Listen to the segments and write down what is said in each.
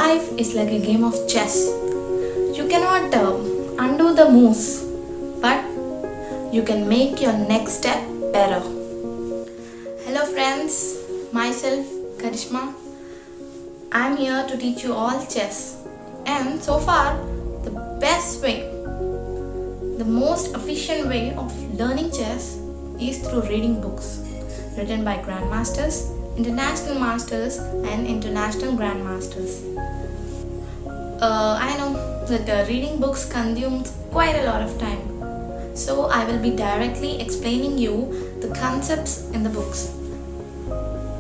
Life is like a game of chess. You cannot undo the moves, but you can make your next step better. Hello friends, myself Karishma. I'm here to teach you all chess. And so far, the best way, the most efficient way of learning chess is through reading books written by grandmasters, international masters and international grandmasters. I know that reading books consumes quite a lot of time. So I will be directly explaining you the concepts in the books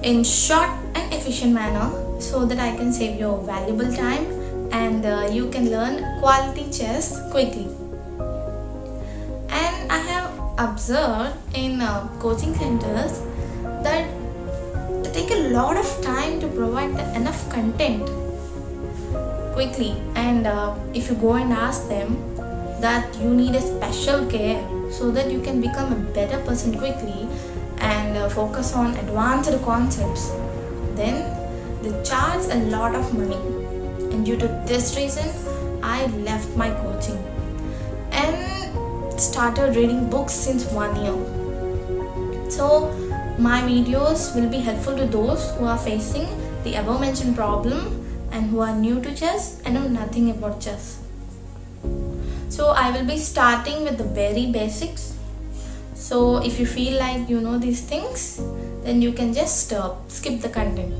in short and efficient manner so that I can save your valuable time and you can learn quality chess quickly. And I have observed in coaching centers that they take a lot of time to provide enough content quickly, and if you go and ask them that you need a special care so that you can become a better person quickly and focus on advanced concepts, then they charge a lot of money. And due to this reason, I left my coaching and started reading books since 1 year. So my videos will be helpful to those who are facing the above mentioned problem and who are new to chess and know nothing about chess. So I will be starting with the very basics. So if you feel like you know these things, then you can just skip the content.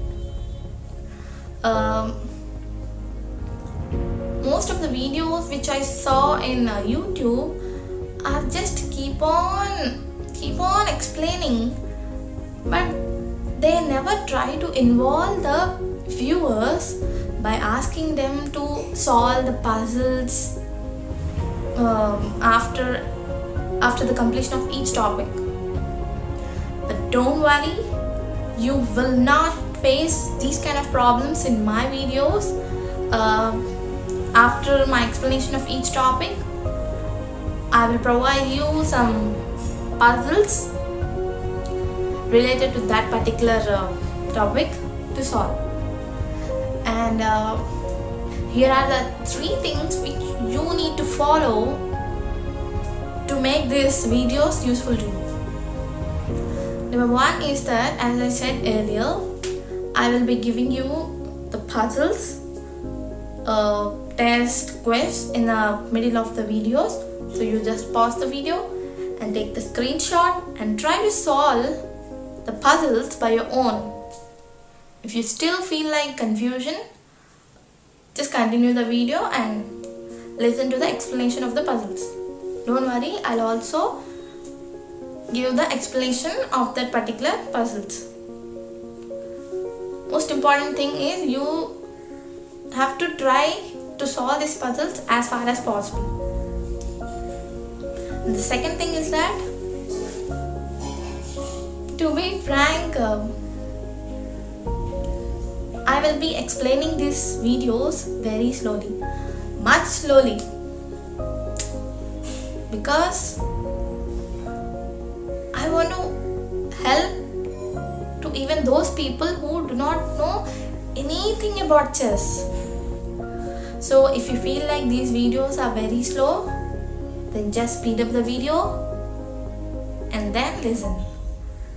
Most of the videos which I saw in YouTube are just keep on explaining, but they never try to involve the viewers by asking them to solve the puzzles after the completion of each topic. But don't worry, you will not face these kind of problems in my videos. After my explanation of each topic, I will provide you some puzzles related to that particular topic to solve. And here are the 3 things which you need to follow to make these videos useful to you. Number 1 is that, as I said earlier, I will be giving you the puzzles, test quiz in the middle of the videos. So you just pause the video and take the screenshot and try to solve the puzzles by your own. If you still feel like confusion, just continue the video and listen to the explanation of the puzzles. Don't worry, I'll also give the explanation of that particular puzzles. Most important thing is you have to try to solve these puzzles as far as possible. And the second thing is that, to be frank, I will be explaining these videos very slowly, much slowly, because I want to help to even those people who do not know anything about chess. So if you feel like these videos are very slow, then just speed up the video and then listen.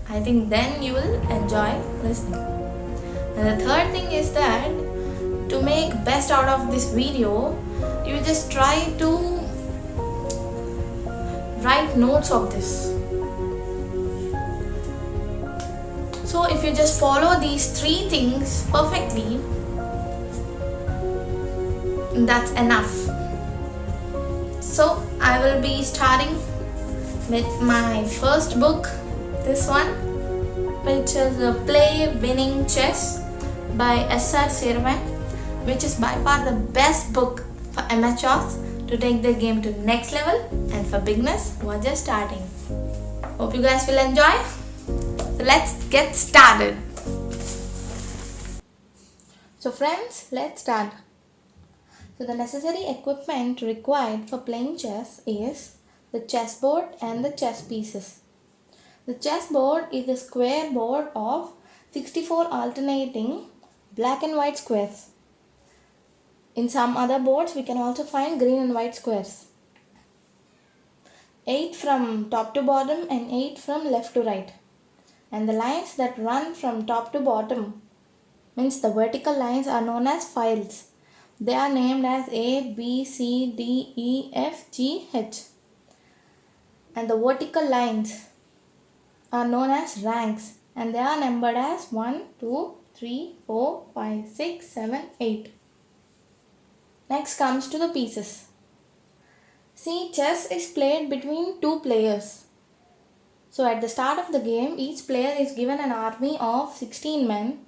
I think then you will enjoy listening. And the third thing is that to make best out of this video, you just try to write notes of this. So if you just follow these 3 things perfectly, that's enough. So I will be starting with my first book, this one, which is Play Winning Chess by S.R. Sirvan, which is by far the best book for amateurs to take their game to next level and for beginners who are just starting. Hope you guys will enjoy. So let's get started. So friends, let's start. So the necessary equipment required for playing chess is the chessboard and the chess pieces. The chessboard is a square board of 64 alternating black and white squares. In some other boards, we can also find green and white squares. 8 from top to bottom and 8 from left to right. And the lines that run from top to bottom, means the vertical lines, are known as files. They are named as A, B, C, D, E, F, G, H. And the vertical lines are known as ranks, and they are numbered as 1, 2, 3, 4, 5, 6, 7, 8. Next comes to the pieces. See, chess is played between two players. So at the start of the game, each player is given an army of 16 men,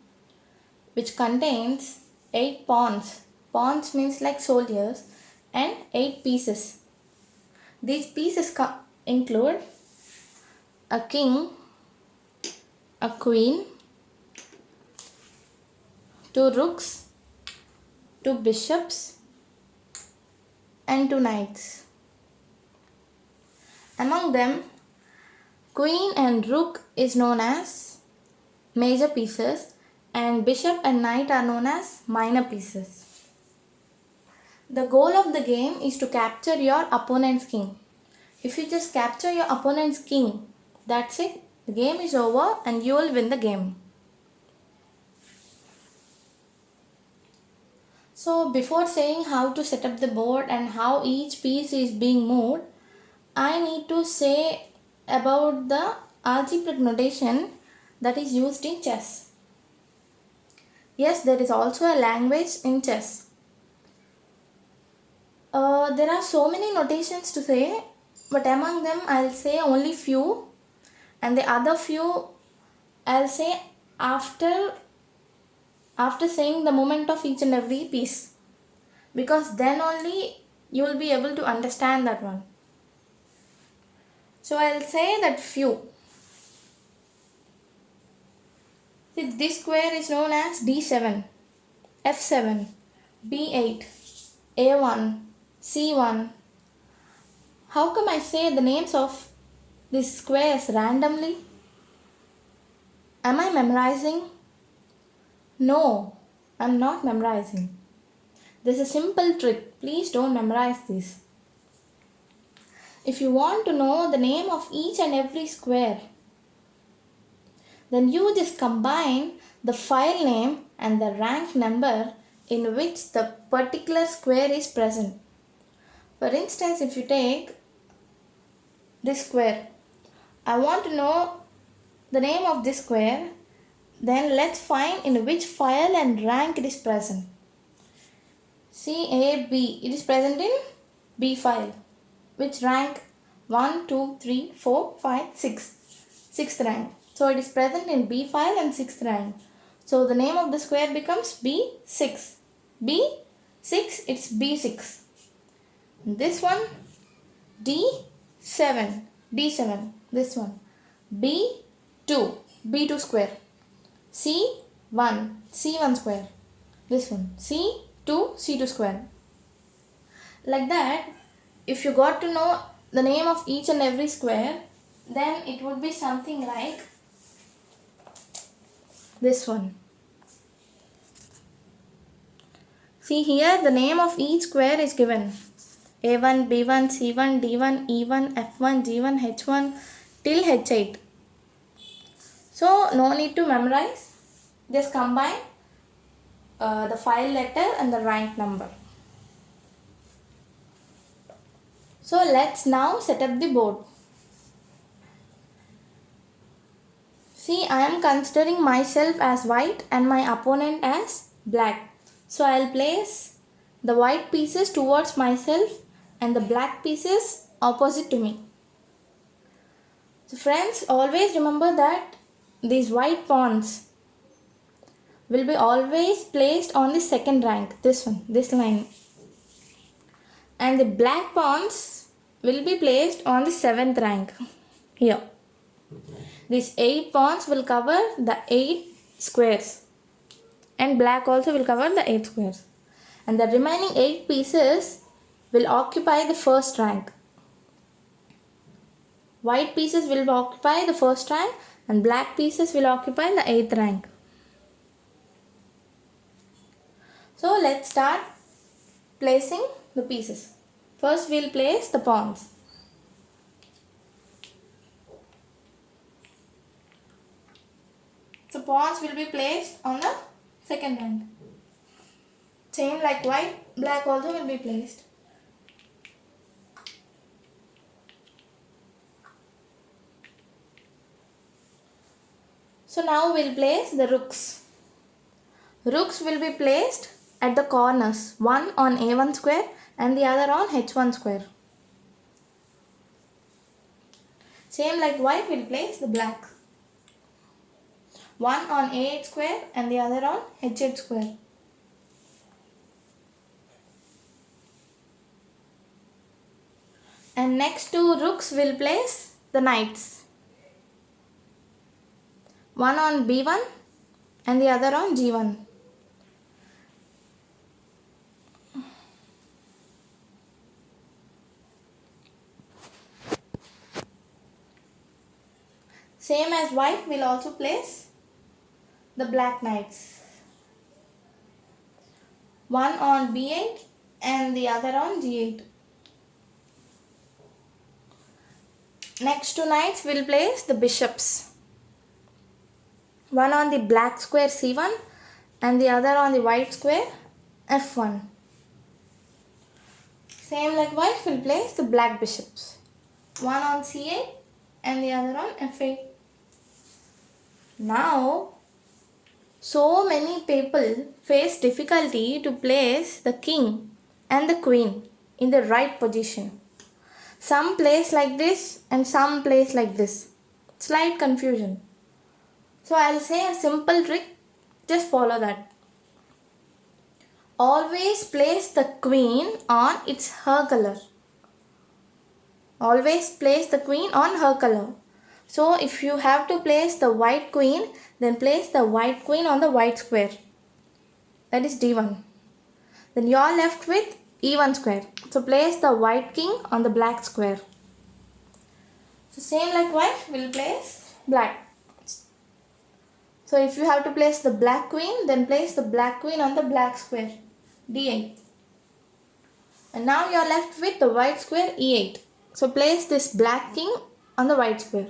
which contains 8 pawns. Pawns means like soldiers, and 8 pieces. These pieces include a king, a queen, 2 rooks, 2 bishops, and 2 knights. Among them, queen and rook is known as major pieces, and bishop and knight are known as minor pieces. The goal of the game is to capture your opponent's king. If you just capture your opponent's king, that's it. The game is over and you will win the game. So before saying how to set up the board and how each piece is being moved, I need to say about the algebraic notation that is used in chess. Yes, there is also a language in chess. There are so many notations to say, but among them I'll say only few, and the other few I'll say after saying the movement of each and every piece, because then only you will be able to understand that one. So I'll say that few. See, this square is known as D7, F7, B8, A1, C1. How come I say the names of these squares randomly? Am I memorizing? No, I'm not memorizing. This is a simple trick. Please don't memorize this. If you want to know the name of each and every square, then you just combine the file name and the rank number in which the particular square is present. For instance, if you take this square, I want to know the name of this square, then let's find in which file and rank it is present. See, A, B, it is present in B file. Which rank? 1, 2, 3, 4, 5, 6. 6th rank. So it is present in B file and 6th rank. So the name of the square becomes B6. B6, it's B6. This one, D7. D7. This one. B2. B2 square. C1. C1 square. This one. C2. C2 square. Like that, if you got to know the name of each and every square, then it would be something like this one. See here, the name of each square is given. A1, B1, C1, D1, E1, F1, G1, H1 till H8. So no need to memorize. Just combine the file letter and the rank number. So let's now set up the board. See, I am considering myself as white and my opponent as black. So I'll place the white pieces towards myself and the black pieces opposite to me. So friends, always remember that these white pawns will be always placed on the second rank, this one, this line. And the black pawns will be placed on the 7th rank, here. These 8 pawns will cover the 8 squares, and black also will cover the 8 squares. And the remaining 8 pieces will occupy the first rank. White pieces will occupy the first rank and black pieces will occupy the 8th rank. So let's start placing the pieces. First we'll place the pawns. So pawns will be placed on the second hand. Same like white, black also will be placed. So now we'll place the rooks. Rooks will be placed at the corners, one on A1 square and the other on H1 square. Same like white, we'll place the black. One on A8 square and the other on H8 square. And next to rooks we'll place the knights. One on B1 and the other on G1. Same as white, we'll also place the black knights. One on B8 and the other on G8. Next to knights, we'll place the bishops. One on the black square C1 and the other on the white square F1. Same like white, we'll place the black bishops. One on C8 and the other on F8. Now, so many people face difficulty to place the king and the queen in the right position. Some place like this and some place like this. Slight confusion. So I'll say a simple trick, just follow that. Always place the queen on her color. Always place the queen on her color. So if you have to place the white queen, then place the white queen on the white square. That is D1. Then you are left with E1 square. So place the white king on the black square. So same like white, we'll place black. So if you have to place the black queen, then place the black queen on the black square, D8. And now you are left with the white square, E8. So place this black king on the white square.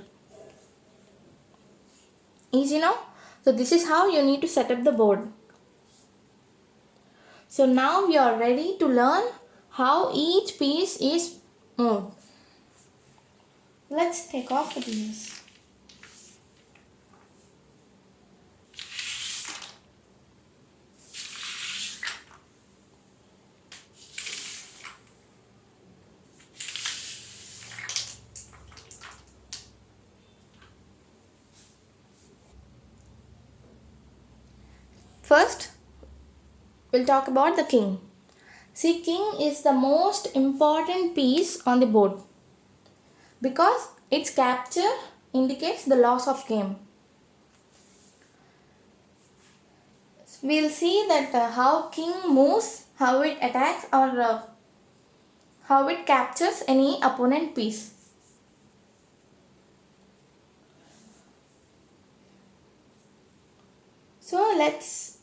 Easy now? So this is how you need to set up the board. So now we are ready to learn how each piece is moved. Let's take off the pieces. First, we'll talk about the king. See, king is the most important piece on the board because its capture indicates the loss of game. We'll see that how king moves, how it attacks or how it captures any opponent piece. So let's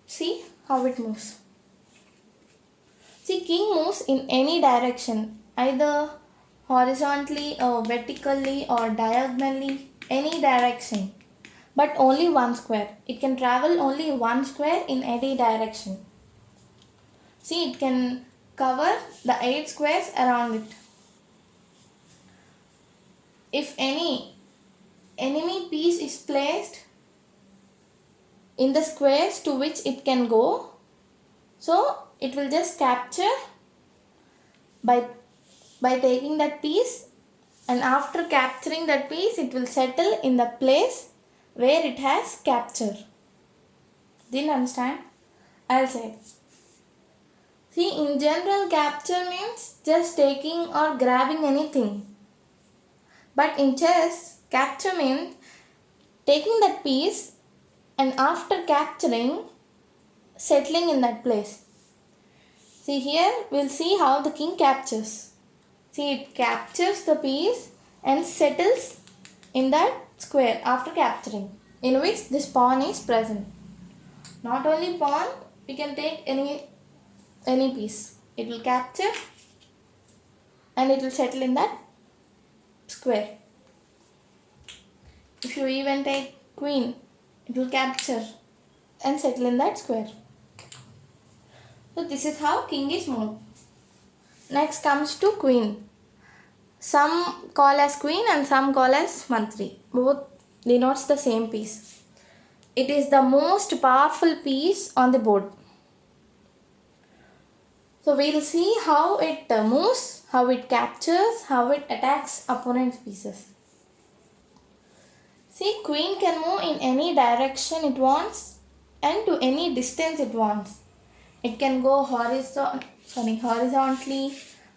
see how it moves. See, king moves in any direction, either horizontally or vertically or diagonally, any direction, but only one square. It can travel only one square in any direction. See, it can cover the 8 squares around it. If any enemy piece is placed in the squares to which it can go, so it will just capture by taking that piece, and after capturing that piece it will settle in the place where it has captured. Didn't understand? I'll say. See, in general, capture means just taking or grabbing anything. But in chess, capture means taking that piece and after capturing, settling in that place. See, here we'll see how the king captures. See, it captures the piece and settles in that square after capturing, in which this pawn is present. Not only pawn, we can take any any piece. It will capture and it will settle in that square. If you even take queen, it will capture and settle in that square. So this is how king is moved. Next comes to queen. Some call as queen and some call as mantri. Both denotes the same piece. It is the most powerful piece on the board. So we will see how it moves, how it captures, how it attacks opponent's pieces. See, queen can move in any direction it wants and to any distance it wants. It can go horizontally,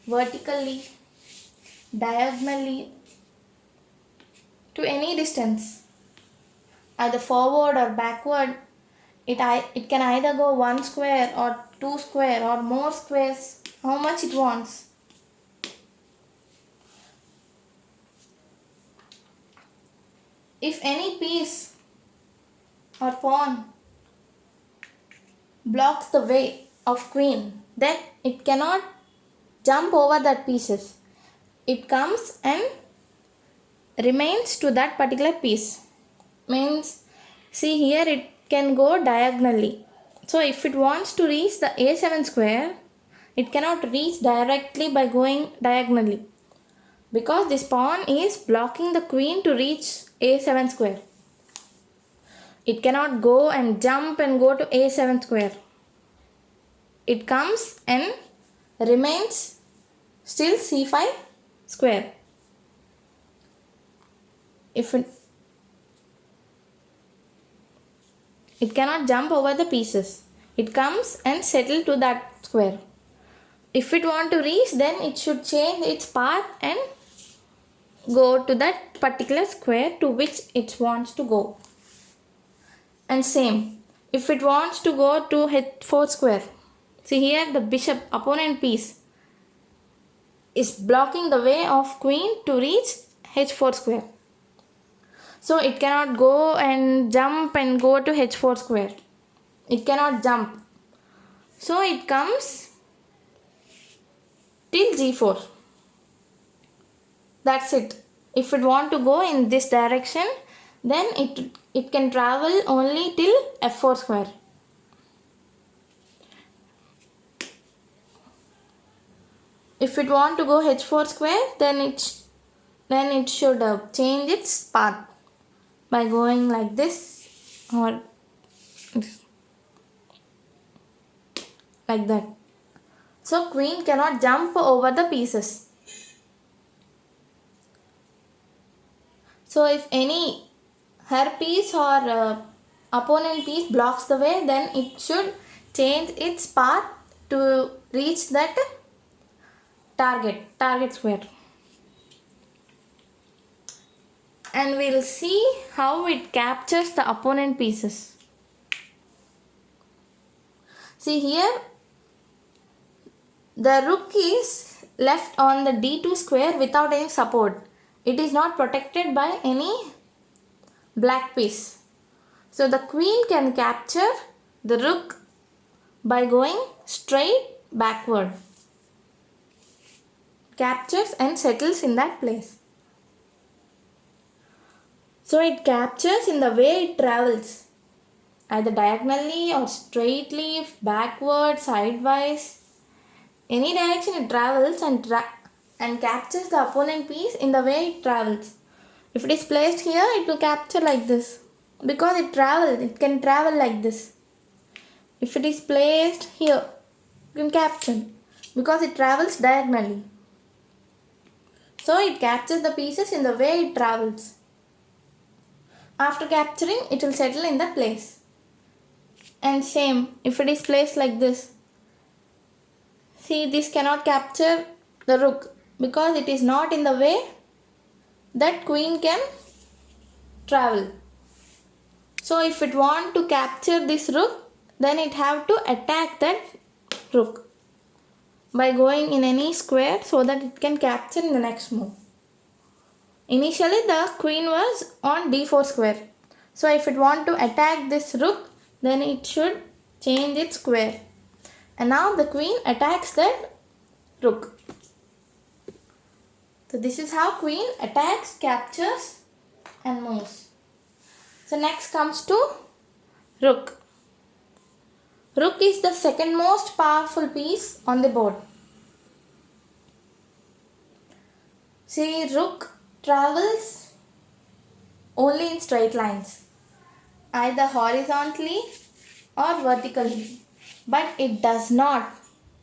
vertically, diagonally, to any distance, either forward or backward. It can either go 1 square or 2 square or more squares, how much it wants. If any piece or pawn blocks the way of queen, then it cannot jump over that pieces. It comes and remains to that particular piece. Means, see here it can go diagonally. So if it wants to reach the a7 square, it cannot reach directly by going diagonally, because this pawn is blocking the queen to reach a7 square. It cannot go and jump and go to a7 square. It comes and remains still c5 square. If it cannot jump over the pieces. It comes and settle to that square. If it want to reach, then it should change its path and go to that particular square to which it wants to go. And same, if it wants to go to h4 square, see here the bishop opponent piece is blocking the way of queen to reach h4 square. So it cannot go and jump and go to h4 square. It cannot jump. So it comes till g4. That's it. If it want to go in this direction, then it can travel only till f4 square. If it want to go h4 square, then it should change its path by going like this or like that. So queen cannot jump over the pieces. So if any her piece or opponent piece blocks the way, then it should change its path to reach that target square. And we'll see how it captures the opponent pieces. See here, the rook is left on the d2 square without any support. It is not protected by any black piece. So the queen can capture the rook by going straight backward. Captures and settles in that place. So it captures in the way it travels, either diagonally or straightly, backward, sidewise. Any direction it travels and captures the opponent piece in the way it travels. If it is placed here, it will capture like this, because it can travel like this. If it is placed here, it can capture because it travels diagonally. So it captures the pieces in the way it travels. After capturing, it will settle in the place. And same, if it is placed like this. See, this cannot capture the rook because it is not in the way that queen can travel. So if it want to capture this rook, then it have to attack that rook by going in any square so that it can capture in the next move. Initially the queen was on d4 square. So if it want to attack this rook, then it should change its square. And now the queen attacks that rook. So this is how queen attacks, captures and moves. So next comes to rook. Rook is the second most powerful piece on the board. See, rook travels only in straight lines, either horizontally or vertically, but it does not,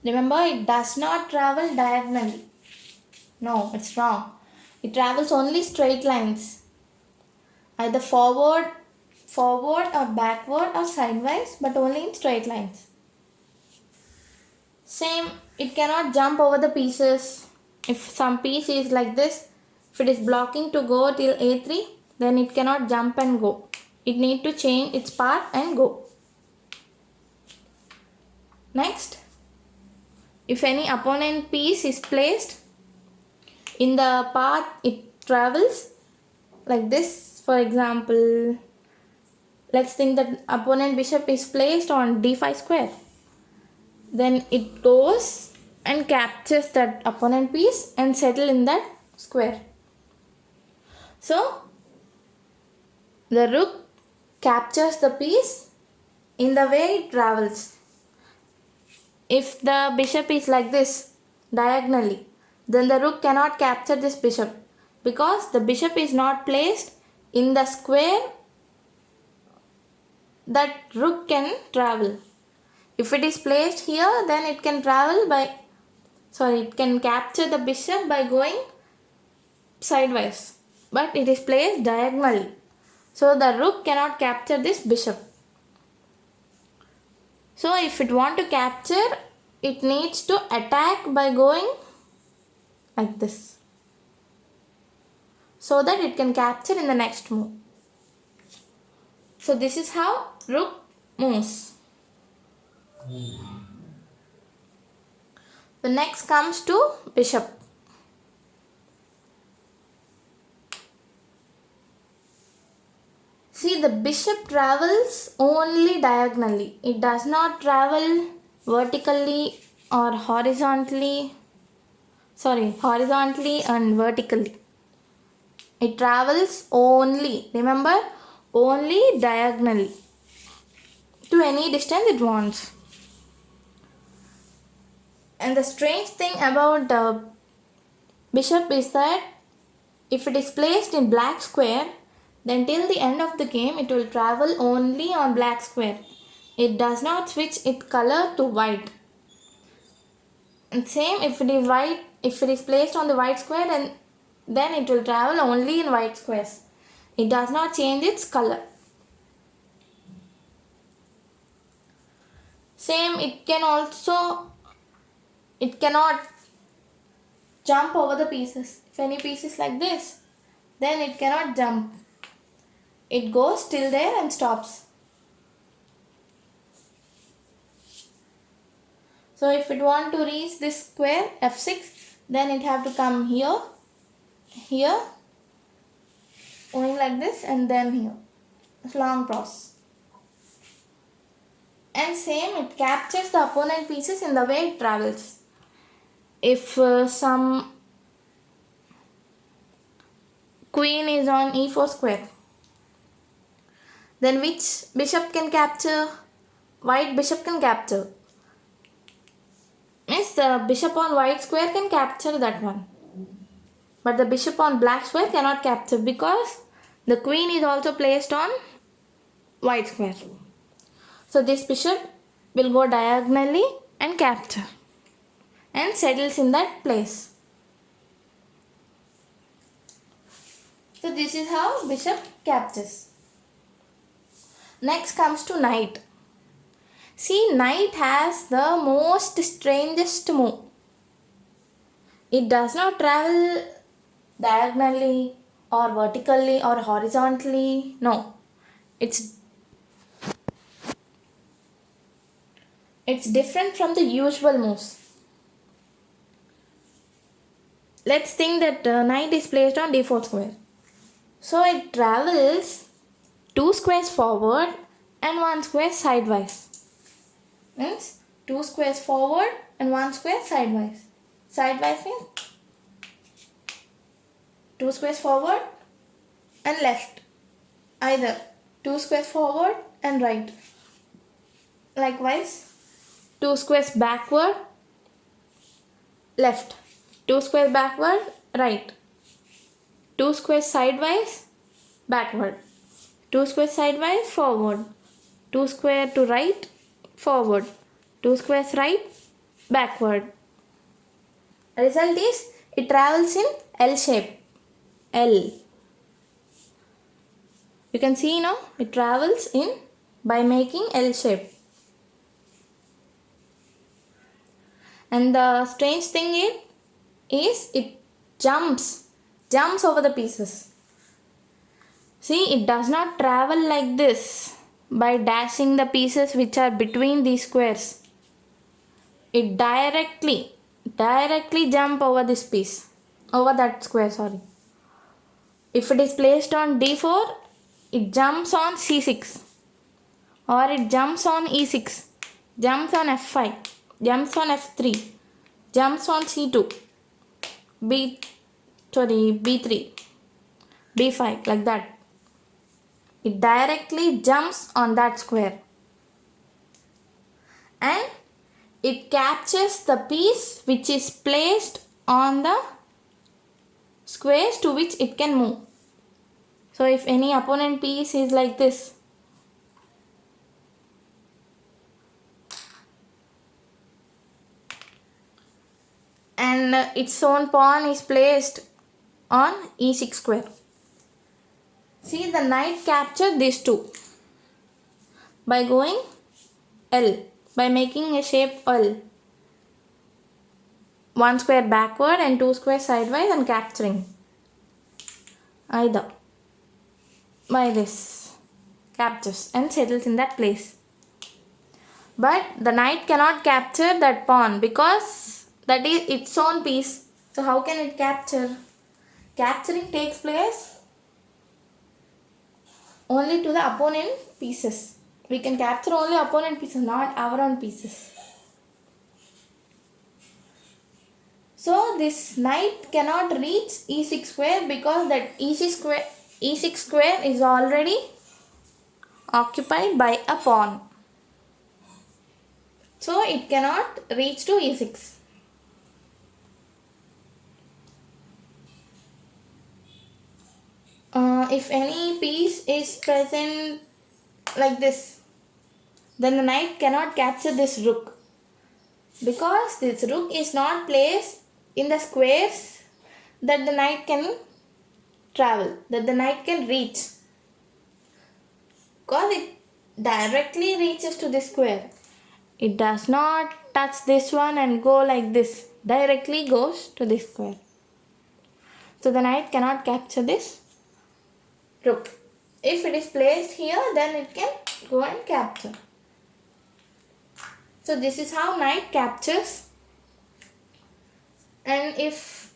remember, it does not travel diagonally. No, it's wrong. It travels only straight lines, either forward or backward or sideways, but only in straight lines. Same, it cannot jump over the pieces. If some piece is like this, if it is blocking to go till a3, then it cannot jump and go. It need to change its path and go. Next, if any opponent piece is placed in the path it travels, like this, for example, let's think that opponent bishop is placed on d5 square. Then it goes and captures that opponent piece and settle in that square. So the rook captures the piece in the way it travels. If the bishop is like this diagonally, then the rook cannot capture this bishop because the bishop is not placed in the square that rook can travel. If it is placed here, then it can it can capture the bishop by going sideways, but it is placed diagonally, so the rook cannot capture this bishop. So if it want to capture, it needs to attack by going like this, so that it can capture in the next move. So this is how rook moves. The next comes to bishop. See, the bishop travels only diagonally. It does not travel vertically or horizontally and vertically. It travels only, remember, only diagonally to any distance it wants. And the strange thing about the bishop is that if it is placed in black square, then till the end of the game it will travel only on black square. It does not switch its color to white. And same if it is placed on the white square, and then it will travel only in white squares. It does not change its color. Same, it cannot jump over the pieces. If any piece is like this, then it cannot jump. It goes till there and stops. So if it want to reach this square f6, then it have to come here, going like this, and then here. It's long process. And same, it captures the opponent pieces in the way it travels. If some queen is on e4 square, then which bishop can capture? White bishop can capture. Means the bishop on white square can capture that one. But the bishop on black square cannot capture because the queen is also placed on white square. So this bishop will go diagonally and capture and settles in that place. So this is how bishop captures. Next comes to knight. See, knight has the most strangest move. It does not travel diagonally or vertically or horizontally. No, it's different from the usual moves. Let's think that knight is placed on d4 square. So it travels 2 squares forward and 1 square sideways. Means 2 squares forward and 1 square sidewise. Sidewise means 2 squares forward and left. Either 2 squares forward and right. Likewise, 2 squares backward, left. 2 squares backward, right. 2 squares sidewise, backward. 2 squares sidewise, forward. 2 square to right, forward. 2 squares right, backward. Result is it travels in L shape. L. You can see now it travels in by making L shape. And the strange thing is it jumps over the pieces. See, it does not travel like this by dashing the pieces which are between these squares. It directly jump over this piece, over that square, sorry. If it is placed on D4, it jumps on C6, or it jumps on E6, jumps on F5, jumps on F3, jumps on C2, B3, B5, like that. It directly jumps on that square. And it captures the piece which is placed on the squares to which it can move. So if any opponent piece is like this, and its own pawn is placed on E6 square. See, the knight captured these two by going L, by making a shape L. 1 square backward and 2 square sidewise and capturing. Either by this, captures and settles in that place. But the knight cannot capture that pawn because that is its own piece. So how can it capture? Capturing takes place only to the opponent pieces. We can capture only opponent pieces, not our own pieces. So this knight cannot reach E6 square because that E6 square is already occupied by a pawn. So it cannot reach to E6. If any piece is present like this, then the knight cannot capture this rook, because this rook is not placed in the squares that the knight can travel, that the knight can reach, because it directly reaches to this square. It does not touch this one and go like this, directly goes to this square. So the knight cannot capture this rook. If it is placed here, then it can go and capture. So this is how knight captures. And if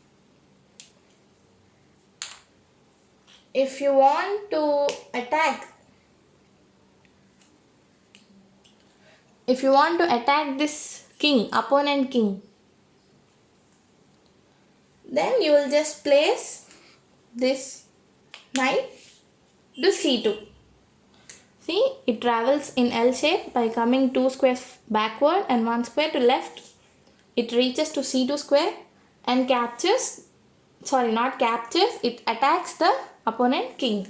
you want to attack, this king, opponent king, then you will just place this knight to C2. See, it travels in L shape by coming 2 squares backward and 1 square to left. It reaches to C2 square and captures, sorry, not captures, it attacks the opponent king.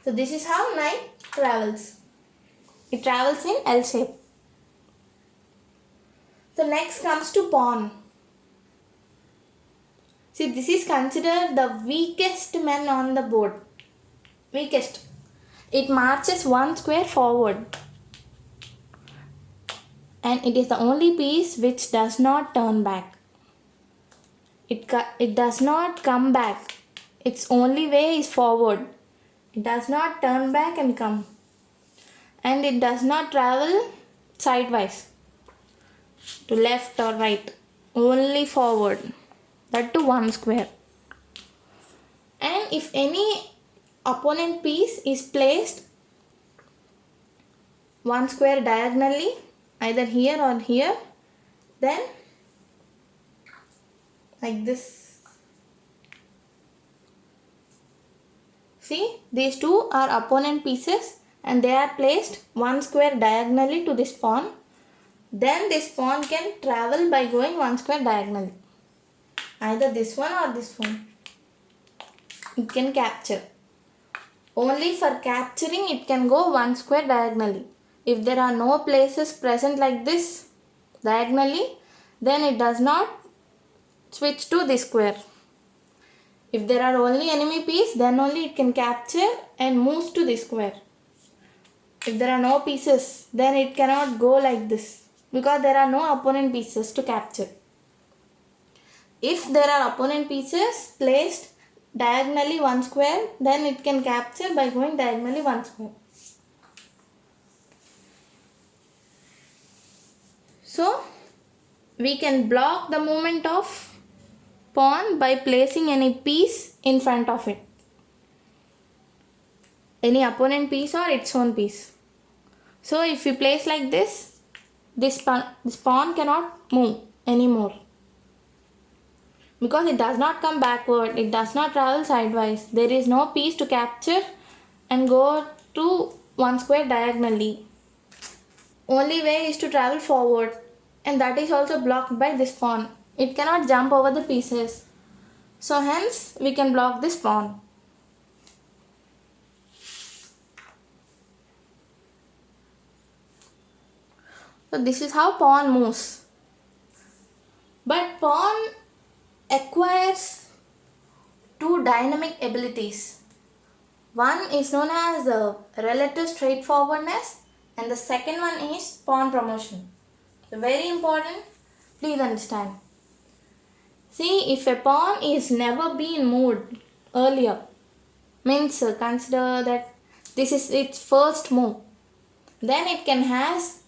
So this is how knight travels. It travels in L shape. So next comes to pawn. See, this is considered the weakest man on the board. Weakest. It marches 1 square forward. And it is the only piece which does not turn back. It does not come back. Its only way is forward. It does not turn back and come. And it does not travel sidewise, to left or right. Only forward. That to 1 square. And if any opponent piece is placed one square diagonally, either here or here, then like this. See, these two are opponent pieces and they are placed one square diagonally to this pawn. Then this pawn can travel by going one square diagonally. Either this one or this one. It can capture. Only for capturing it can go one square diagonally. If there are no places present like this diagonally, then it does not switch to this square. If there are only enemy piece, then only it can capture and moves to this square. If there are no pieces, then it cannot go like this because there are no opponent pieces to capture. If there are opponent pieces placed diagonally one square, then it can capture by going diagonally one square. So, we can block the movement of pawn by placing any piece in front of it. Any opponent piece or its own piece. So, if we place like this, this pawn cannot move anymore. Because it does not come backward, it does not travel sideways. There is no piece to capture and go to one square diagonally. Only way is to travel forward, and that is also blocked by this pawn. It cannot jump over the pieces. So hence we can block this pawn. So this is how pawn moves. But pawn acquires two dynamic abilities. One is known as relative straightforwardness and the second one is pawn promotion. So very important, please understand. See, if a pawn is never been moved earlier, means consider that this is its first move, then it can has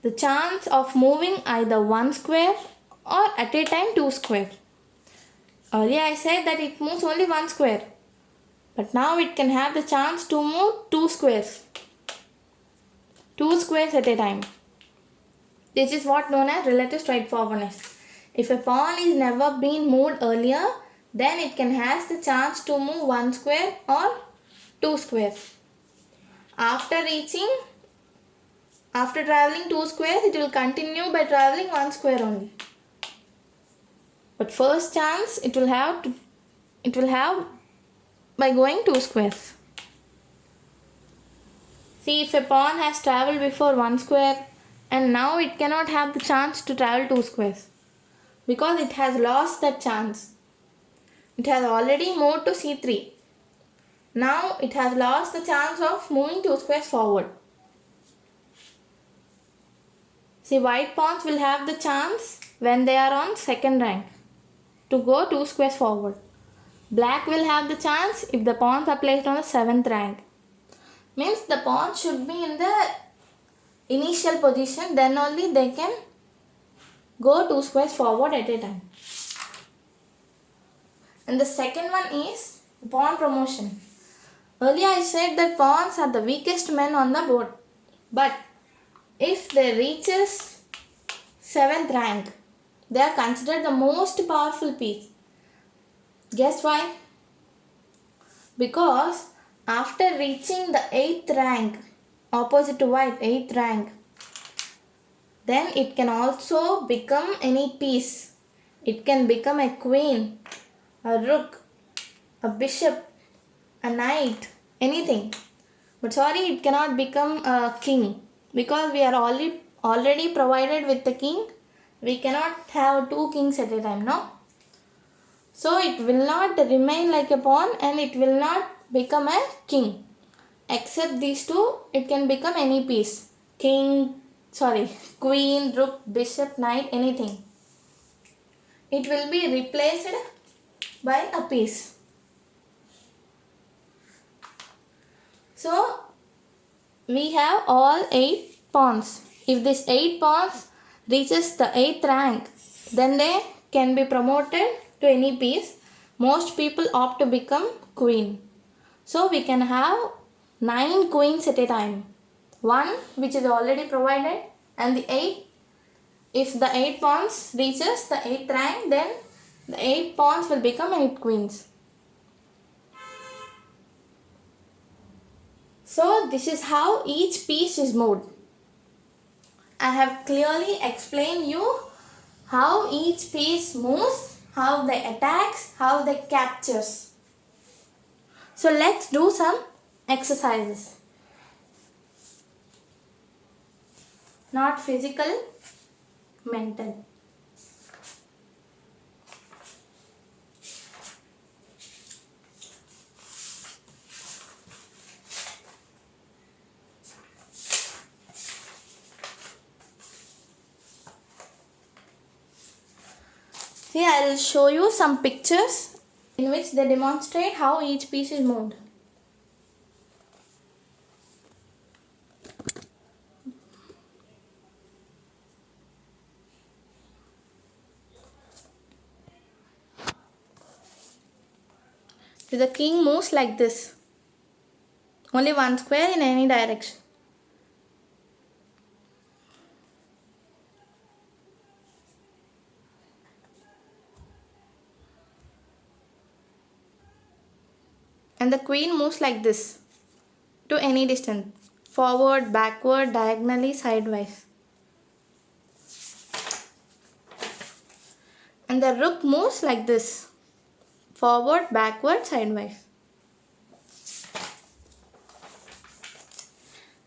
the chance of moving either one square or at a time two square. Earlier I said that it moves only one square, but now it can have the chance to move two squares. Two squares at a time. This is what known as relative straightforwardness. If a pawn is never been moved earlier, then it can has the chance to move one square or two squares. After traveling two squares, it will continue by traveling one square only. But first chance it will have by going two squares. See, if a pawn has traveled before one square and now it cannot have the chance to travel two squares because it has lost that chance. It has already moved to c3. Now it has lost the chance of moving two squares forward. See, white pawns will have the chance when they are on second rank to go two squares forward. Black will have the chance if the pawns are placed on the 7th rank. Means the pawn should be in the initial position, then only they can go two squares forward at a time. And the second one is pawn promotion. Earlier I said that pawns are the weakest men on the board. But if they reaches 7th rank, they are considered the most powerful piece. Guess why? Because after reaching the 8th rank, opposite to white, 8th rank, then it can also become any piece. It can become a queen, a rook, a bishop, a knight, anything. But sorry, it cannot become a king because we are already provided with the king. We cannot have two kings at a time, no? So it will not remain like a pawn and it will not become a king. Except these two, it can become any piece. Queen, rook, bishop, knight, anything. It will be replaced by a piece. So we have all 8 pawns. If this 8 pawns reaches the 8th rank, then they can be promoted to any piece. Most people opt to become queen. So we can have 9 queens at a time. 1 which is already provided, and the 8. If the 8 pawns reaches the 8th rank, then the 8 pawns will become 8 queens. So this is how each piece is moved. I have clearly explained you how each piece moves, how they attacks, how they captures. So let's do some exercises. Not physical, mental. See, I will show you some pictures in which they demonstrate how each piece is moved. So the king moves like this. Only one square in any direction. And the queen moves like this to any distance. Forward, backward, diagonally, sidewise. And the rook moves like this. Forward, backward, sidewise.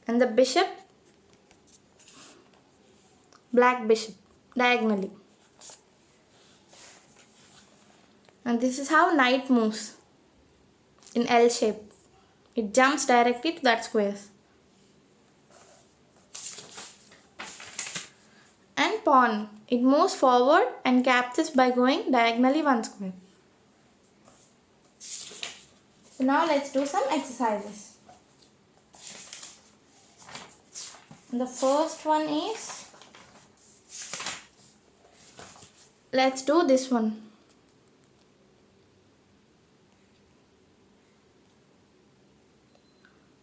And the bishop, black bishop, diagonally. And this is how knight moves in L shape. It jumps directly to that square. And pawn, it moves forward and captures by going diagonally one square. So now let's do some exercises. And the first one is, let's do this one.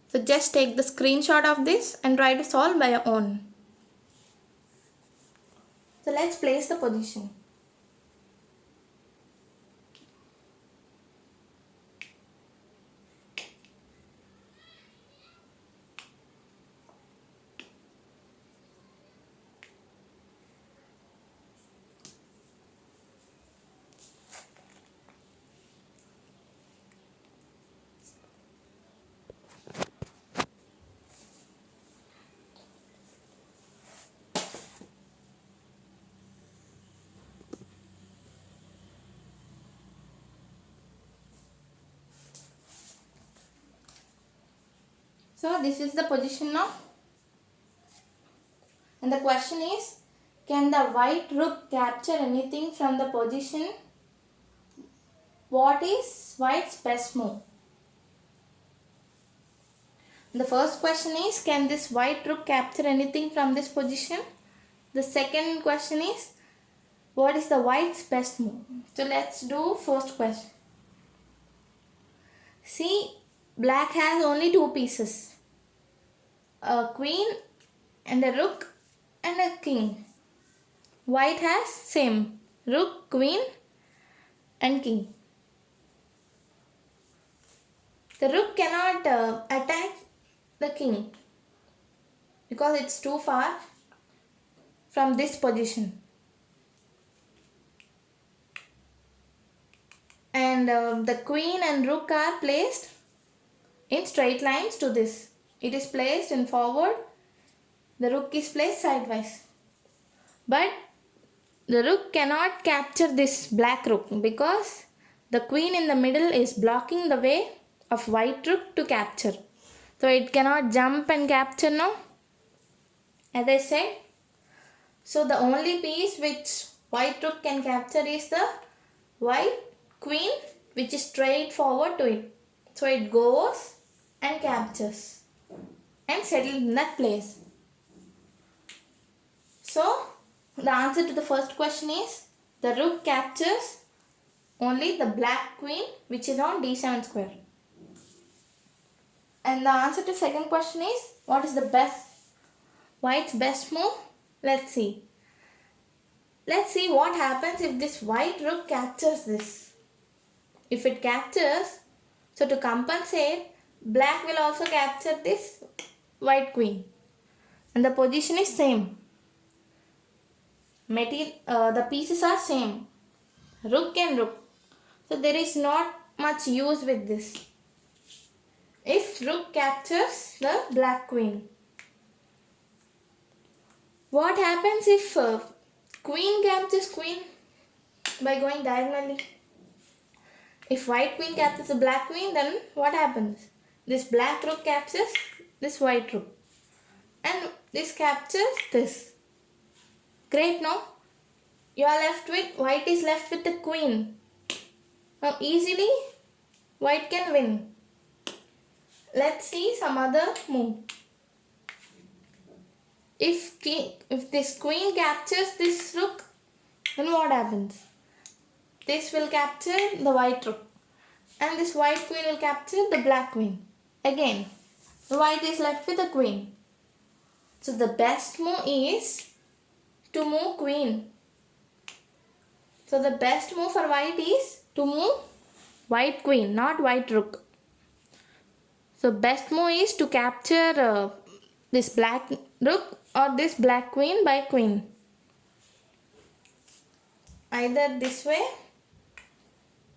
So just take the screenshot of this and try to solve by your own. So let's place the position. So this is the position now. And the question is, can the white rook capture anything from the position? What is white's best move? The first question is, can this white rook capture anything from this position? The second question is, what is the white's best move? So let's do first question. See, black has only two pieces. A queen and a rook and a king. White has same, rook, queen and king. The rook cannot attack the king because it's too far from this position. And the queen and rook are placed in straight lines to this. It is placed in forward. The rook is placed sidewise. But the rook cannot capture this black rook because the queen in the middle is blocking the way of white rook to capture. So it cannot jump and capture now, as I said. So the only piece which white rook can capture is the white queen, which is straight forward to it. So it goes and captures and settles in that place. So the answer to the first question is, the rook captures only the black queen which is on d7 square. And the answer to second question is, what is the best white's best move? Let's see. Let's see what happens if this white rook captures this. If it captures, so to compensate, black will also capture this white queen. And the position is same. The pieces are same. Rook and rook. So there is not much use with this. If rook captures the black queen. What happens if queen captures queen by going diagonally? If white queen captures the black queen, then what happens? This black rook captures this white rook. And this captures this. Great, no? You are left with, white is left with the queen. Now easily, white can win. Let's see some other move. If this queen captures this rook, then what happens? This will capture the white rook. And this white queen will capture the black queen. Again, the white is left with the queen. So the best move is to move queen. So the best move for white is to move white queen, not white rook. So best move is to capture this black rook or this black queen by queen. Either this way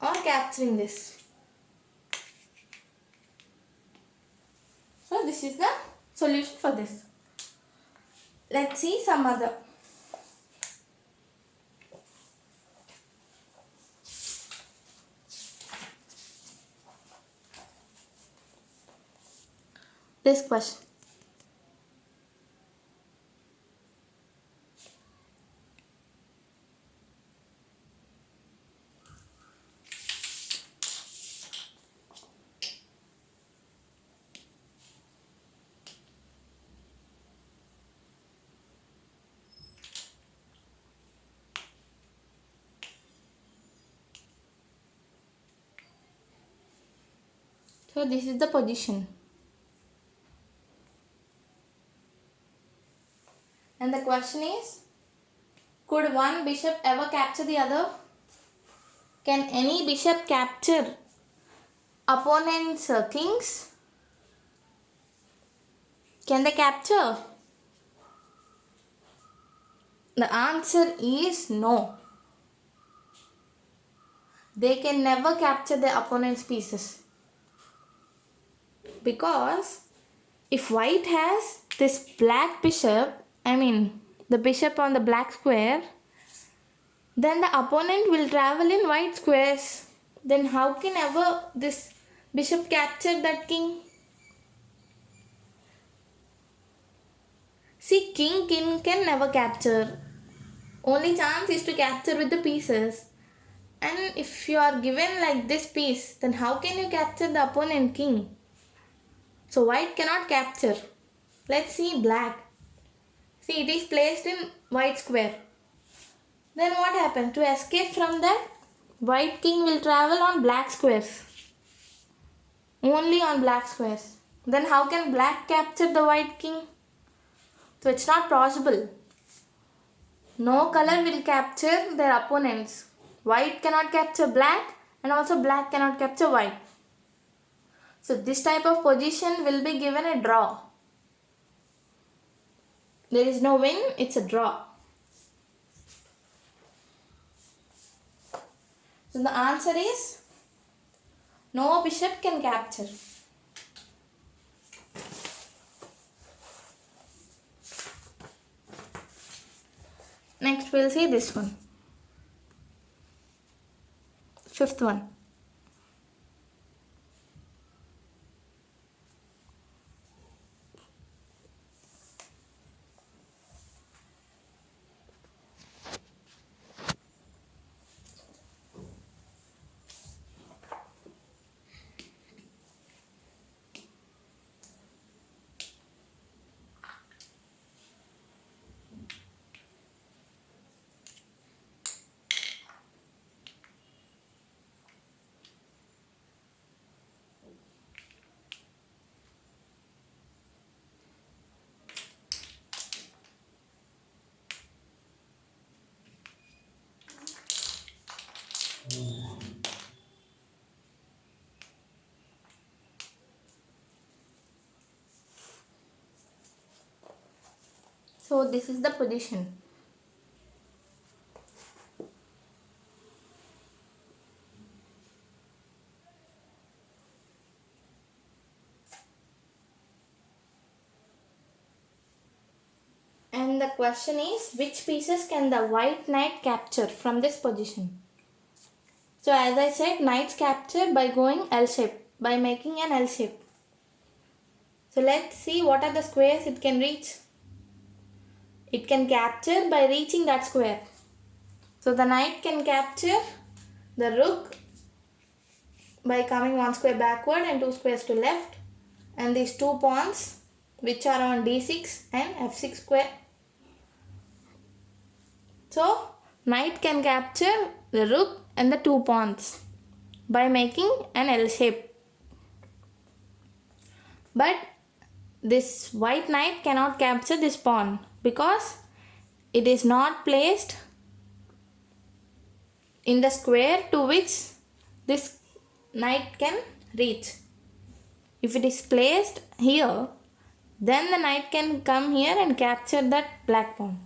or capturing this. So this is the solution for this. Let's see some other. This question. So this is the position. And the question is, could one bishop ever capture the other? Can any bishop capture opponent's kings? Can they capture? The answer is no. They can never capture their opponent's pieces. Because if white has this black bishop, the bishop on the black square, then the opponent will travel in white squares. Then how can ever this bishop capture that king? See, king can never capture. Only chance is to capture with the pieces. And if you are given like this piece, then how can you capture the opponent king? So white cannot capture. Let's see black. See, it is placed in white square. Then what happens? To escape from that, white king will travel on black squares. Only on black squares. Then how can black capture the white king? So it's not possible. No color will capture their opponents. White cannot capture black and also black cannot capture white. So this type of position will be given a draw. There is no win, it's a draw. So the answer is no bishop can capture. Next we'll see this one. Fifth one. So this is the position. And the question is, which pieces can the white knight capture from this position? So as I said, knights capture by going L shape, by making an L shape. So let's see what are the squares it can reach. It can capture by reaching that square. So the knight can capture the rook by coming one square backward and two squares to left, and these two pawns which are on d6 and f6 square. So knight can capture the rook and the two pawns by making an L shape. But this white knight cannot capture this pawn because it is not placed in the square to which this knight can reach. If it is placed here, then the knight can come here and capture that black pawn.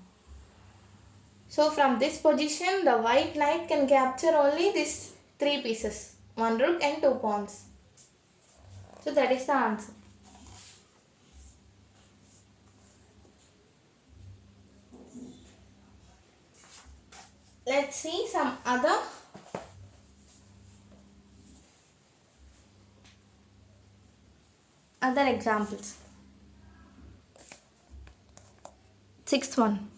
So from this position, the white knight can capture only these three pieces, one rook and two pawns. So that is the answer. Let's see some other examples. Sixth one.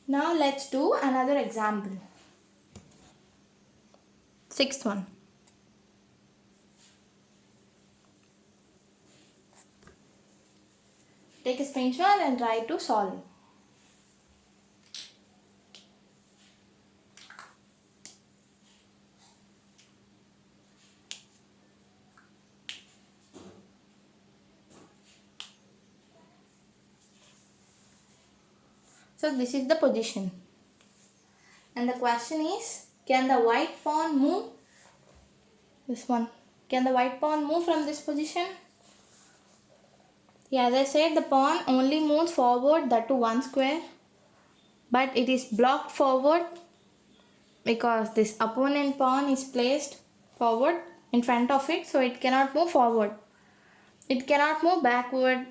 Now let's do another example. Sixth one. Take a screenshot and try to solve. So this is the position. And the question is, can the white pawn move? This one. Can the white pawn move from this position? Yeah, as I said, the pawn only moves forward, that to one square. But it is blocked forward because this opponent pawn is placed forward in front of it, so it cannot move forward. It cannot move backward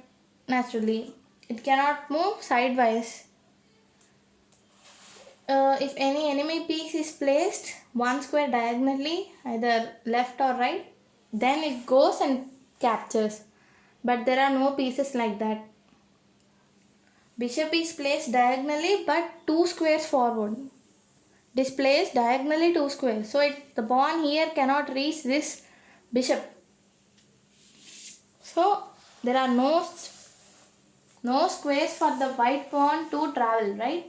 naturally. It cannot move sidewise. If any enemy piece is placed one square diagonally, either left or right, then it goes and captures. But there are no pieces like that. Bishop is placed diagonally but two squares forward. Displaced diagonally two squares. So the pawn here cannot reach this bishop. So there are no squares for the white pawn to travel, right?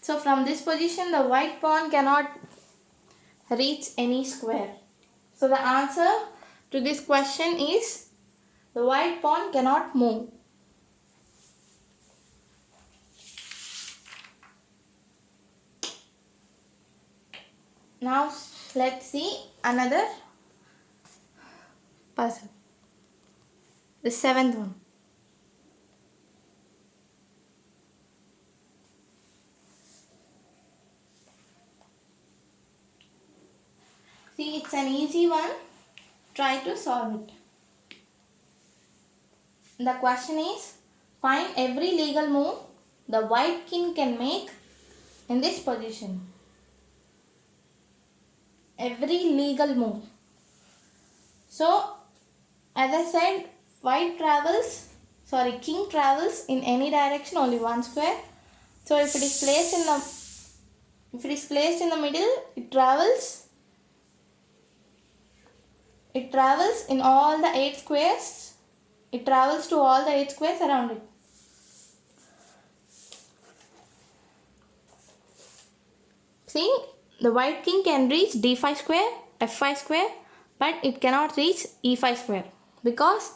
So from this position, the white pawn cannot reach any square. So the answer to this question is the white pawn cannot move. Now let's see another puzzle. The seventh one. See, it's an easy one. Try to solve it. The question is, find every legal move the white king can make in this position. Every legal move. So, as I said, king travels in any direction, only one square. So if it is placed in the middle, it travels in all the 8 squares. It travels to all the 8 squares around it. See, the white king can reach d5 square, f5 square, but it cannot reach e5 square because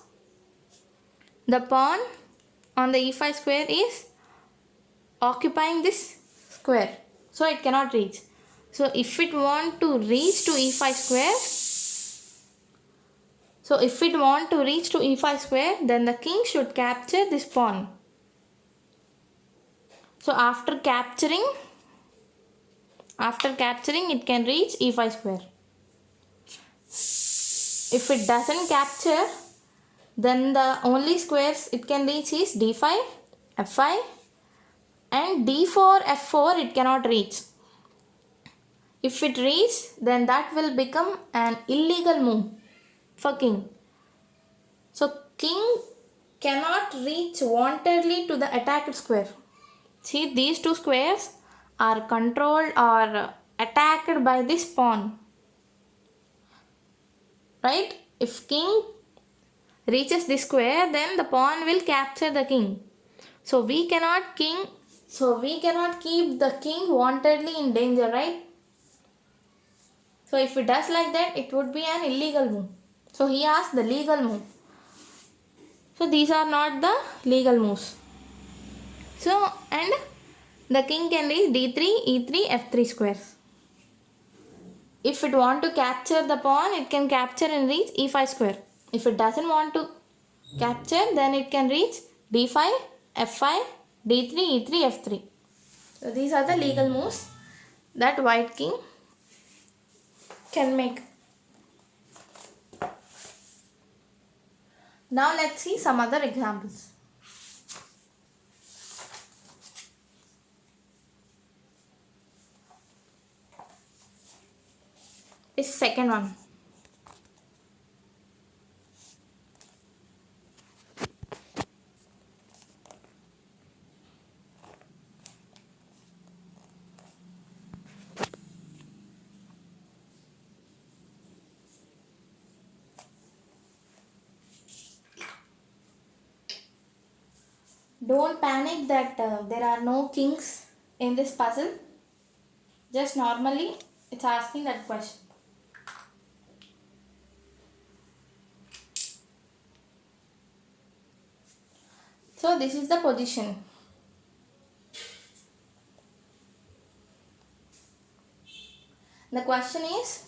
the pawn on the e5 square is occupying this square, so it cannot reach. So if it want to reach to e5 square, then the king should capture this pawn. So after capturing it can reach e5 square. If it doesn't capture, then the only squares it can reach is d5, f5, and d4, f4 it cannot reach. If it reaches, then that will become an illegal move for king. So king cannot reach wantedly to the attacked square. See, these two squares are controlled or attacked by this pawn. Right? If king reaches this square, then the pawn will capture the king. So we cannot keep the king wantedly in danger, right? So if it does like that, it would be an illegal move. So he asked the legal move. So these are not the legal moves. So, and the king can reach d3, e3, f3 squares. If it want to capture the pawn, it can capture and reach e5 square. If it doesn't want to capture, then it can reach d5, f5, d3, e3, f3. So these are the legal moves that white king can make. Now let's see some other examples. This second one. Don't panic that there are no kings in this puzzle. Just normally it's asking that question. So this is the position. The question is,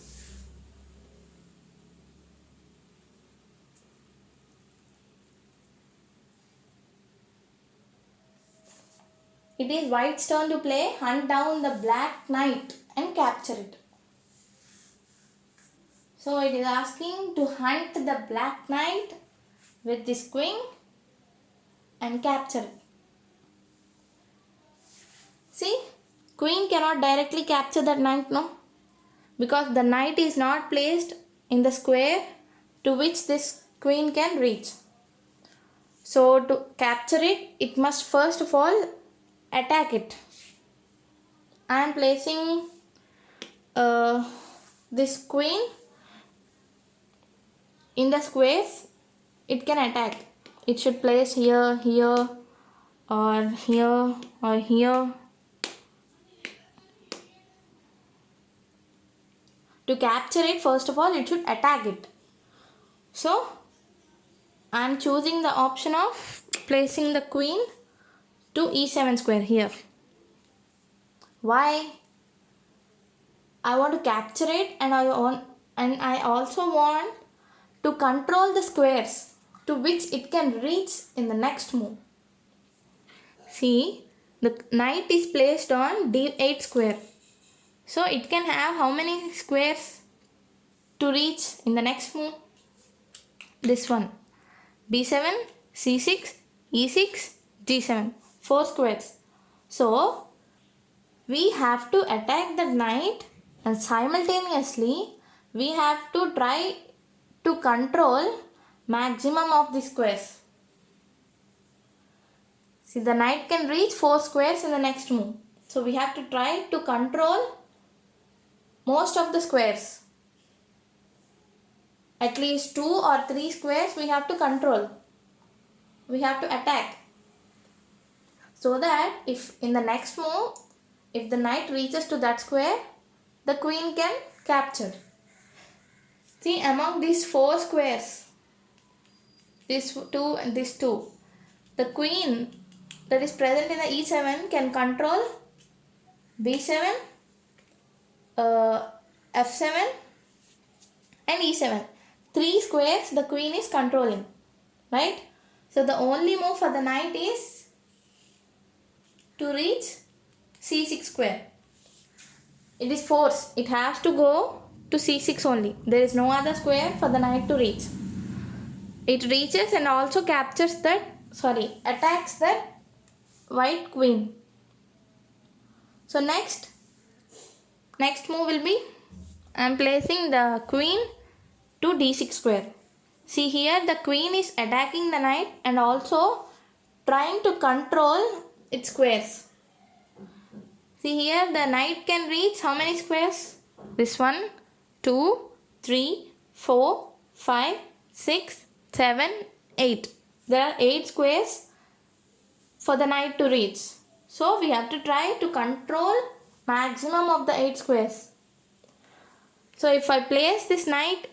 it is white's turn to play hunt down the black knight and capture it. So it is asking to hunt the black knight with this queen and capture it. See, queen cannot directly capture that knight, no? Because the knight is not placed in the square to which this queen can reach. So to capture it, it must first of all attack it. I am placing this queen in the squares it can attack. It should place here, here, or here, or here. To capture it, first of all, it should attack it. So, I am choosing the option of placing the queen to e7 square here. Why? I want to capture it, and I also want to control the squares to which it can reach in the next move. See, the knight is placed on d8 square. So it can have how many squares to reach in the next move? This one. b7, c6, e6, g7. 4 squares. So we have to attack the knight and simultaneously we have to try to control maximum of the squares. See, the knight can reach 4 squares in the next move. So we have to try to control most of the squares. At least 2 or 3 squares we have to control. We have to attack. So that if in the next move, if the knight reaches to that square, the queen can capture. See, among these 4 squares, this 2 and this 2, the queen that is present in the e7 can control b7, f7 and e7. 3 squares the queen is controlling, right? So the only move for the knight is to reach c6 square. It is forced. It has to go to c6 only. There is no other square for the knight to reach. It reaches and also captures that, attacks that white queen. So next move will be, I am placing the queen to d6 square. See here, the queen is attacking the knight and also trying to control its squares. See here, the knight can reach how many squares? This 1, 2, 3, 4, 5, 6, 7, 8. There are 8 squares for the knight to reach. So we have to try to control maximum of the 8 squares. So if I place this knight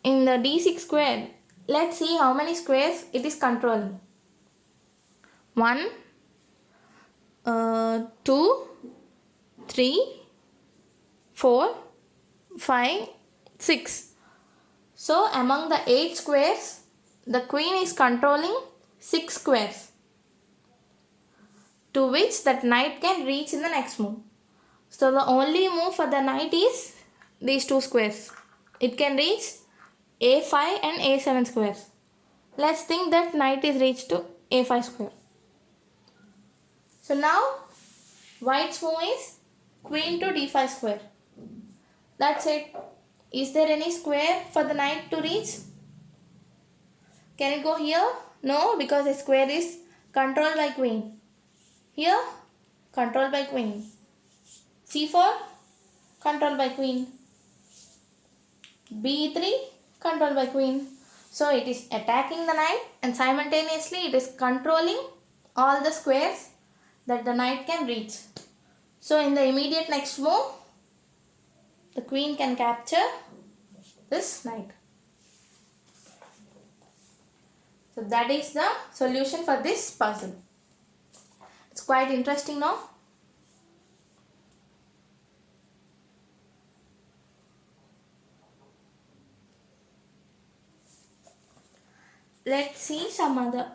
in the d6 square, let's see how many squares it is controlling. 1, 2, 3, 4, 5, 6. So among the 8 squares, the queen is controlling 6 squares, to which that knight can reach in the next move. So the only move for the knight is these 2 squares. It can reach a5 and a7 squares. Let's think that knight is reached to a5 square. So now white's move is queen to d5 square. That's it. Is there any square for the knight to reach? Can it go here? No, because the square is controlled by queen. Here, controlled by queen. c4, controlled by queen. b3, controlled by queen. So it is attacking the knight and simultaneously it is controlling all the squares that the knight can reach. So in the immediate next move, the queen can capture this knight. So that is the solution for this puzzle. It's quite interesting now. Let's see some other.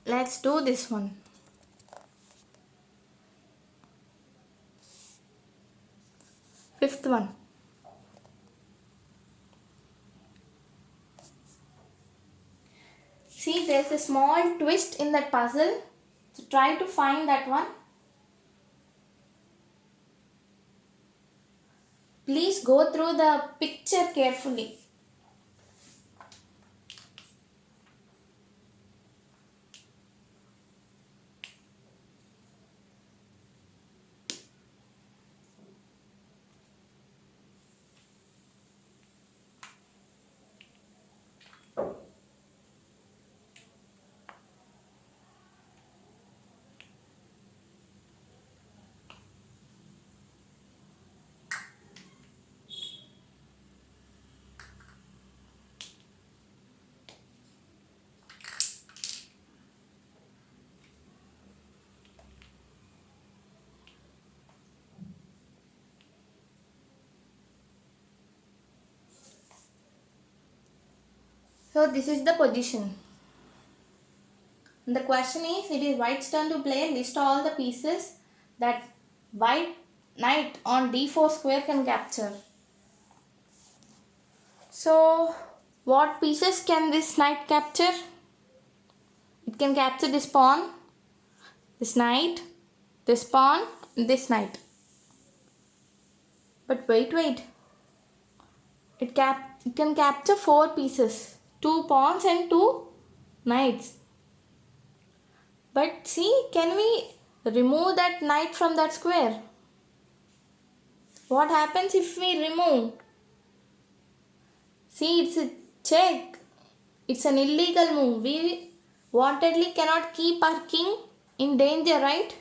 Let's do this one. Fifth one. See, there's a small twist in that puzzle. So try to find that one. Please go through the picture carefully. So this is the position. And the question is, it is white's turn to play. List all the pieces that white knight on d4 square can capture. So what pieces can this knight capture? It can capture this pawn, this knight, this pawn, and this knight. But wait. It can capture 4 pieces. 2 pawns and 2 knights. But see, can we remove that knight from that square? What happens if we remove? See, it's a check. It's an illegal move. wantedly cannot keep our king in danger, right?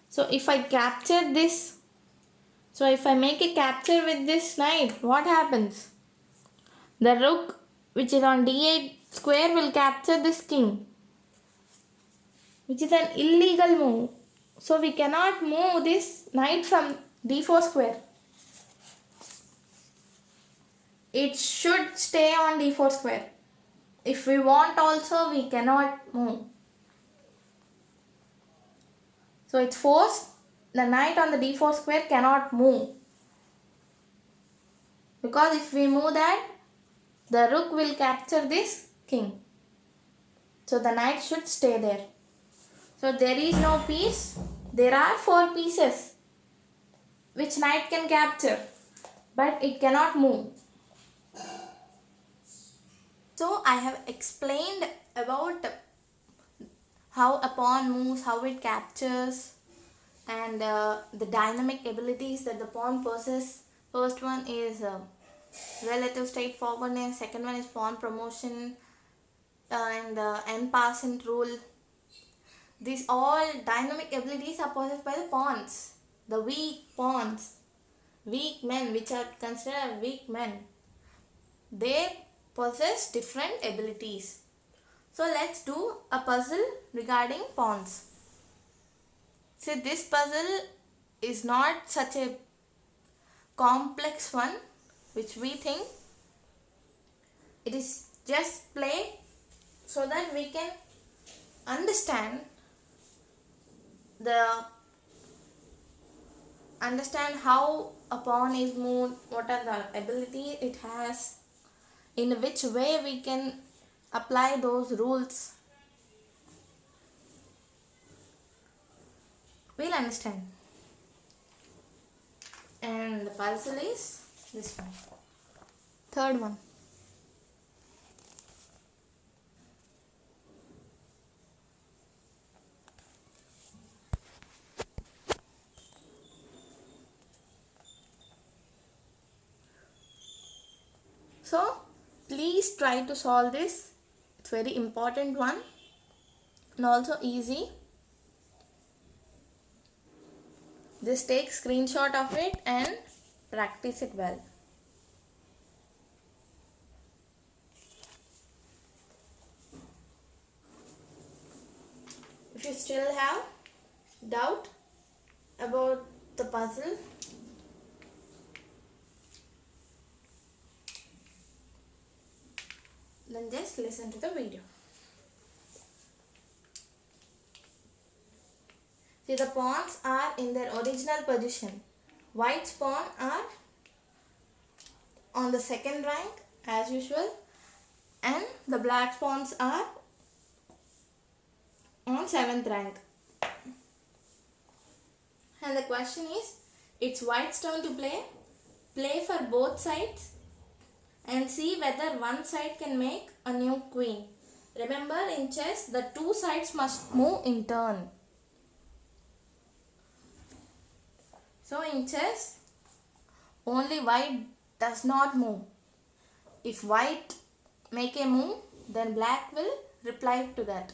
So if I capture this, so if I make a capture with this knight, what happens? The rook which is on d8 square will capture this king, which is an illegal move. So we cannot move this knight from d4 square. It should stay on d4 square. If we want also, we cannot move. So it's forced. The knight on the d4 square cannot move. Because if we move that, the rook will capture this king. So the knight should stay there. So there is no piece. There are 4 pieces which knight can capture, but it cannot move. So I have explained about how a pawn moves, how it captures, and the dynamic abilities that the pawn possesses. First one is relative straightforwardness, second one is pawn promotion, and en-passant rule. These all dynamic abilities are possessed by the pawns, the weak pawns, weak men, which are considered weak men. They possess different abilities. So let's do a puzzle regarding pawns. See, this puzzle is not such a complex one which we think. It is just play so that we can understand how a pawn is moved, what are the ability it has, in which way we can apply those rules. We'll understand. And the puzzle is this one. Third one. So please try to solve this. It's very important one and also easy. Just take screenshot of it and practice it well. If you still have doubt about the puzzle, then just listen to the video. See, the pawns are in their original position. White's pawn are on the second rank as usual, and the black pawns are on 7th rank. And the question is, it's white's turn to play. Play for both sides and see whether one side can make a new queen. Remember, in chess, the two sides must move in turn. So in chess, only white does not move. If white make a move, then black will reply to that.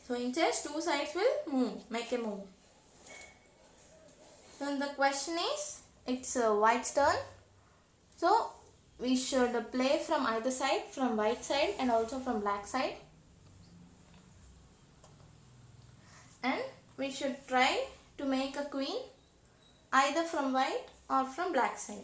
So in chess, two sides will move, make a move. So the question is, it's white's turn. So we should play from either side, from white side and also from black side. And we should try to make a queen either from white or from black side.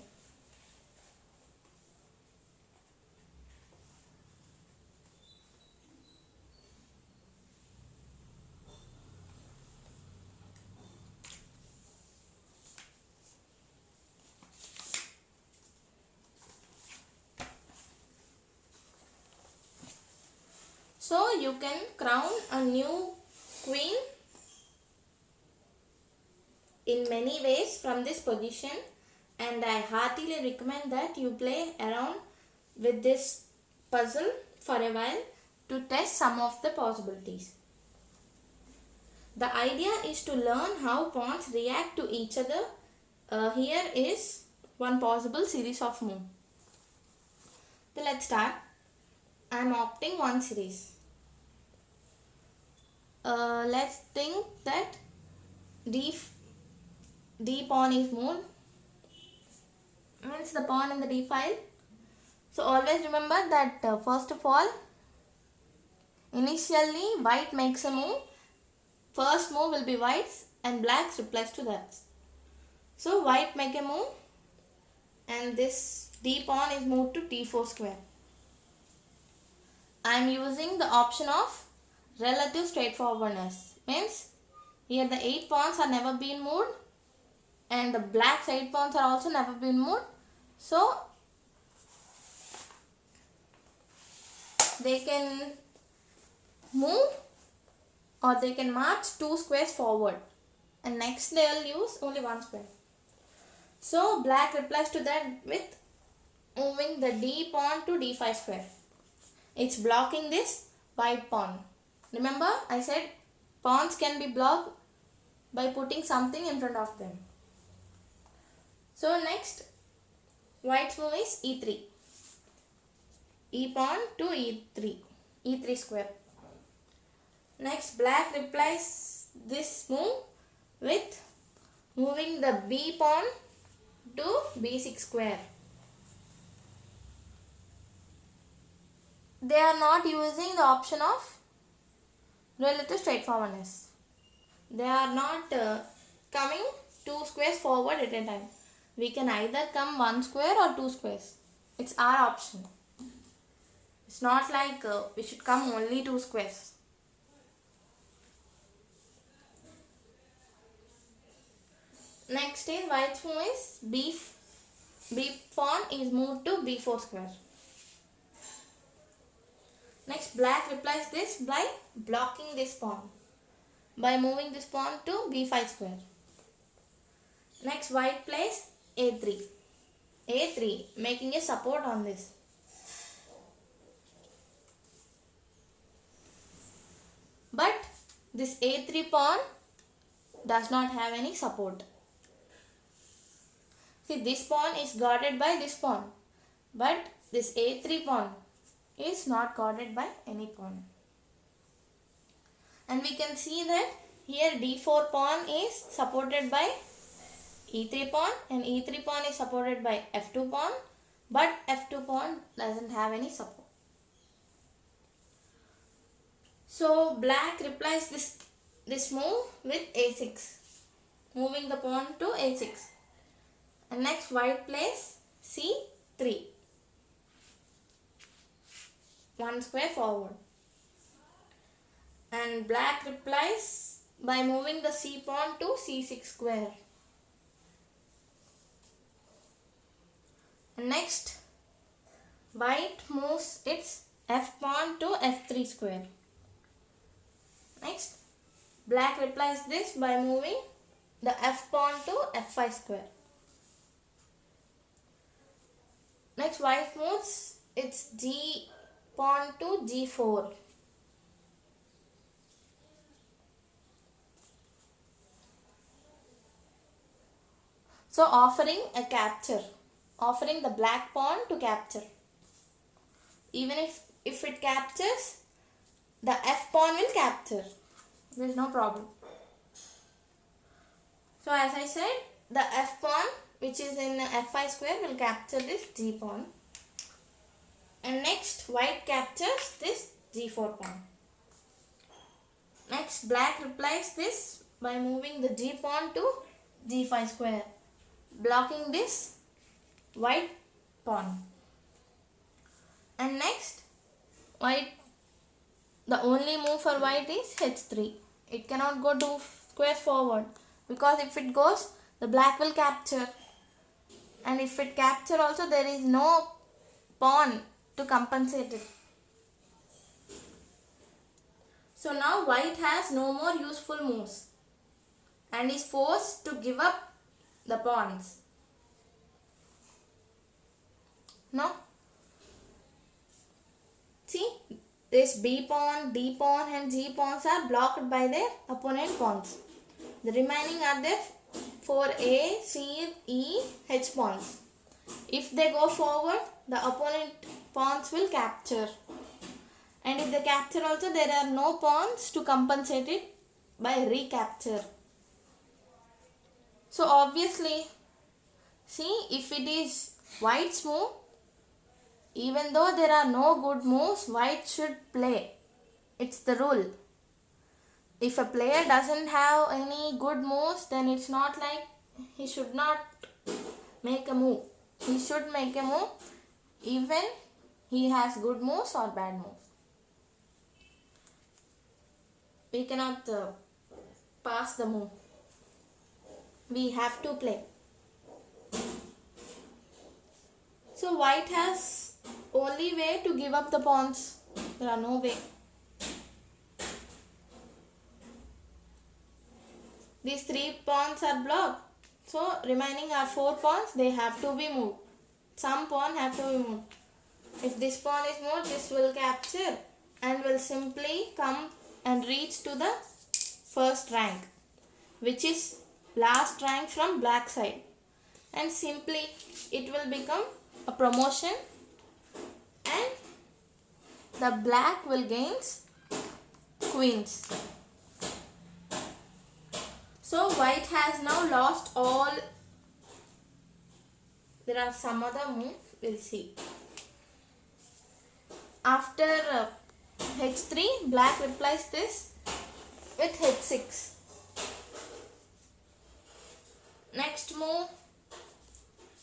So you can crown a new queen in many ways from this position, and I heartily recommend that you play around with this puzzle for a while to test some of the possibilities. The idea is to learn how pawns react to each other. Here is one possible series of moves. So let's start. I am opting one series. Let's think that D pawn is moved, means the pawn in the D file. So always remember that first of all, initially white makes a move. First move will be white's and black's replies to that. So white make a move and this D pawn is moved to D4 square. I am using the option of relative straightforwardness. Means here the 8 pawns are never been moved and the black's 8 pawns are also never been moved. So they can move or they can march 2 squares forward and next they will use only 1 square. So black replies to that with moving the D pawn to D5 square. It's blocking this white pawn. Remember I said pawns can be blocked by putting something in front of them. So next white's move is E3. E pawn to E3. E3 square. Next black replies this move with moving the B pawn to B6 square. They are not using the option of relative straightforwardness. They are not coming 2 squares forward at a time. We can either come 1 square or 2 squares. It's our option. It's not like we should come only 2 squares. Next is white's move is B pawn is moved to B4 square. Next black replies this by blocking this pawn by moving this pawn to B5 square. Next white plays A3. A3 making a support on this. But this A3 pawn does not have any support. See, this pawn is guarded by this pawn, but this A3 pawn is not guarded by any pawn. And we can see that here D4 pawn is supported by E3 pawn and E3 pawn is supported by F2 pawn, but F2 pawn doesn't have any support. So black replies this move with A6, moving the pawn to A6. And next white plays C3, 1 square forward. And black replies by moving the C pawn to C6 square. And next white moves its F pawn to F3 square. Next black replies this by moving the F pawn to F5 square. Next white moves its G pawn to G4. So offering a capture, offering the black pawn to capture. Even if it captures, the F pawn will capture. There is no problem. So as I said, the F pawn which is in F5 square will capture this G pawn. And next white captures this G4 pawn. Next black replies this by moving the G pawn to G5 square, blocking this white pawn. And next white, the only move for white is H3. It cannot go 2 squares forward because if it goes, the black will capture. And if it capture also, there is no pawn to compensate it. So now white has no more useful moves and is forced to give up the pawns. No? See, this B pawn, D pawn and G pawns are blocked by their opponent pawns. The remaining are their 4A, C, E, H pawns. If they go forward, the opponent pawns will capture. And if they capture also, there are no pawns to compensate it by recapture. So obviously, see, if it is white's move, even though there are no good moves, white should play. It's the rule. If a player doesn't have any good moves, then it's not like he should not make a move. He should make a move even he has good moves or bad moves. We cannot pass the move. We have to play. So white has only way to give up the pawns. There are no way. These 3 pawns are blocked. So remaining are 4 pawns. They have to be moved. Some pawn have to be moved. If this pawn is moved, this will capture and will simply come and reach to the first rank, which is last rank from black side. And simply it will become a promotion and the black will gain queens. So white has now lost all. There are some other moves, we'll see. After h3, black replies this with h6. Next move,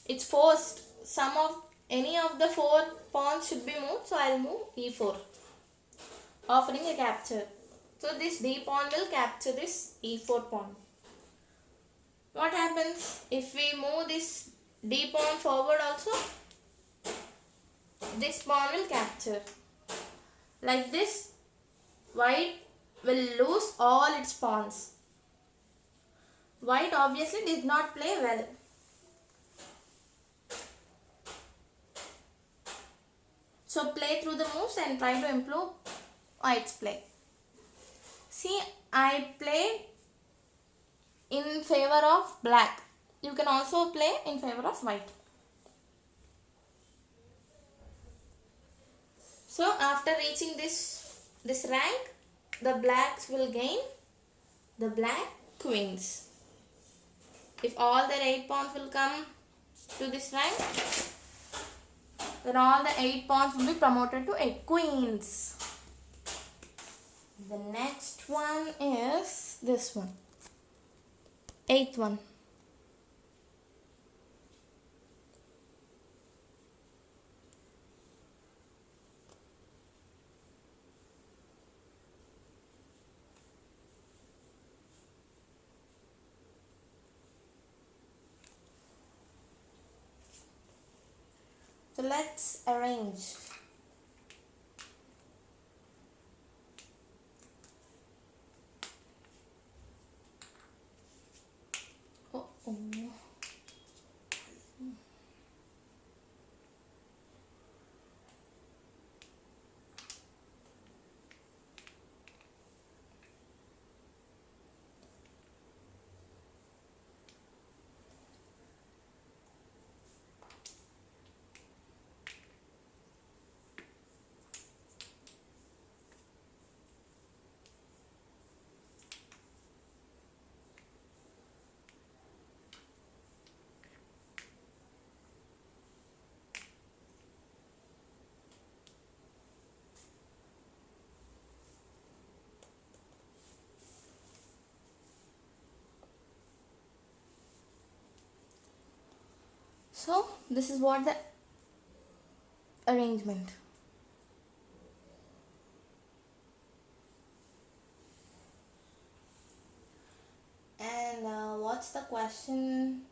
it's forced. Any of the 4 pawns should be moved, so I'll move e4, offering a capture. So this d pawn will capture this e4 pawn. What happens if we move this d pawn forward also? This pawn will capture. Like this, white will lose all its pawns. White obviously did not play well. So play through the moves and try to improve white's play. See, I played in favor of black. You can also play in favor of white. So after reaching this rank, the blacks will gain the black queens. If all their 8 pawns will come to this rank, then all the 8 pawns will be promoted to 8 queens. The next one is this one. 8th one. So let's arrange. Oh. So this is what the arrangement. And what's the question?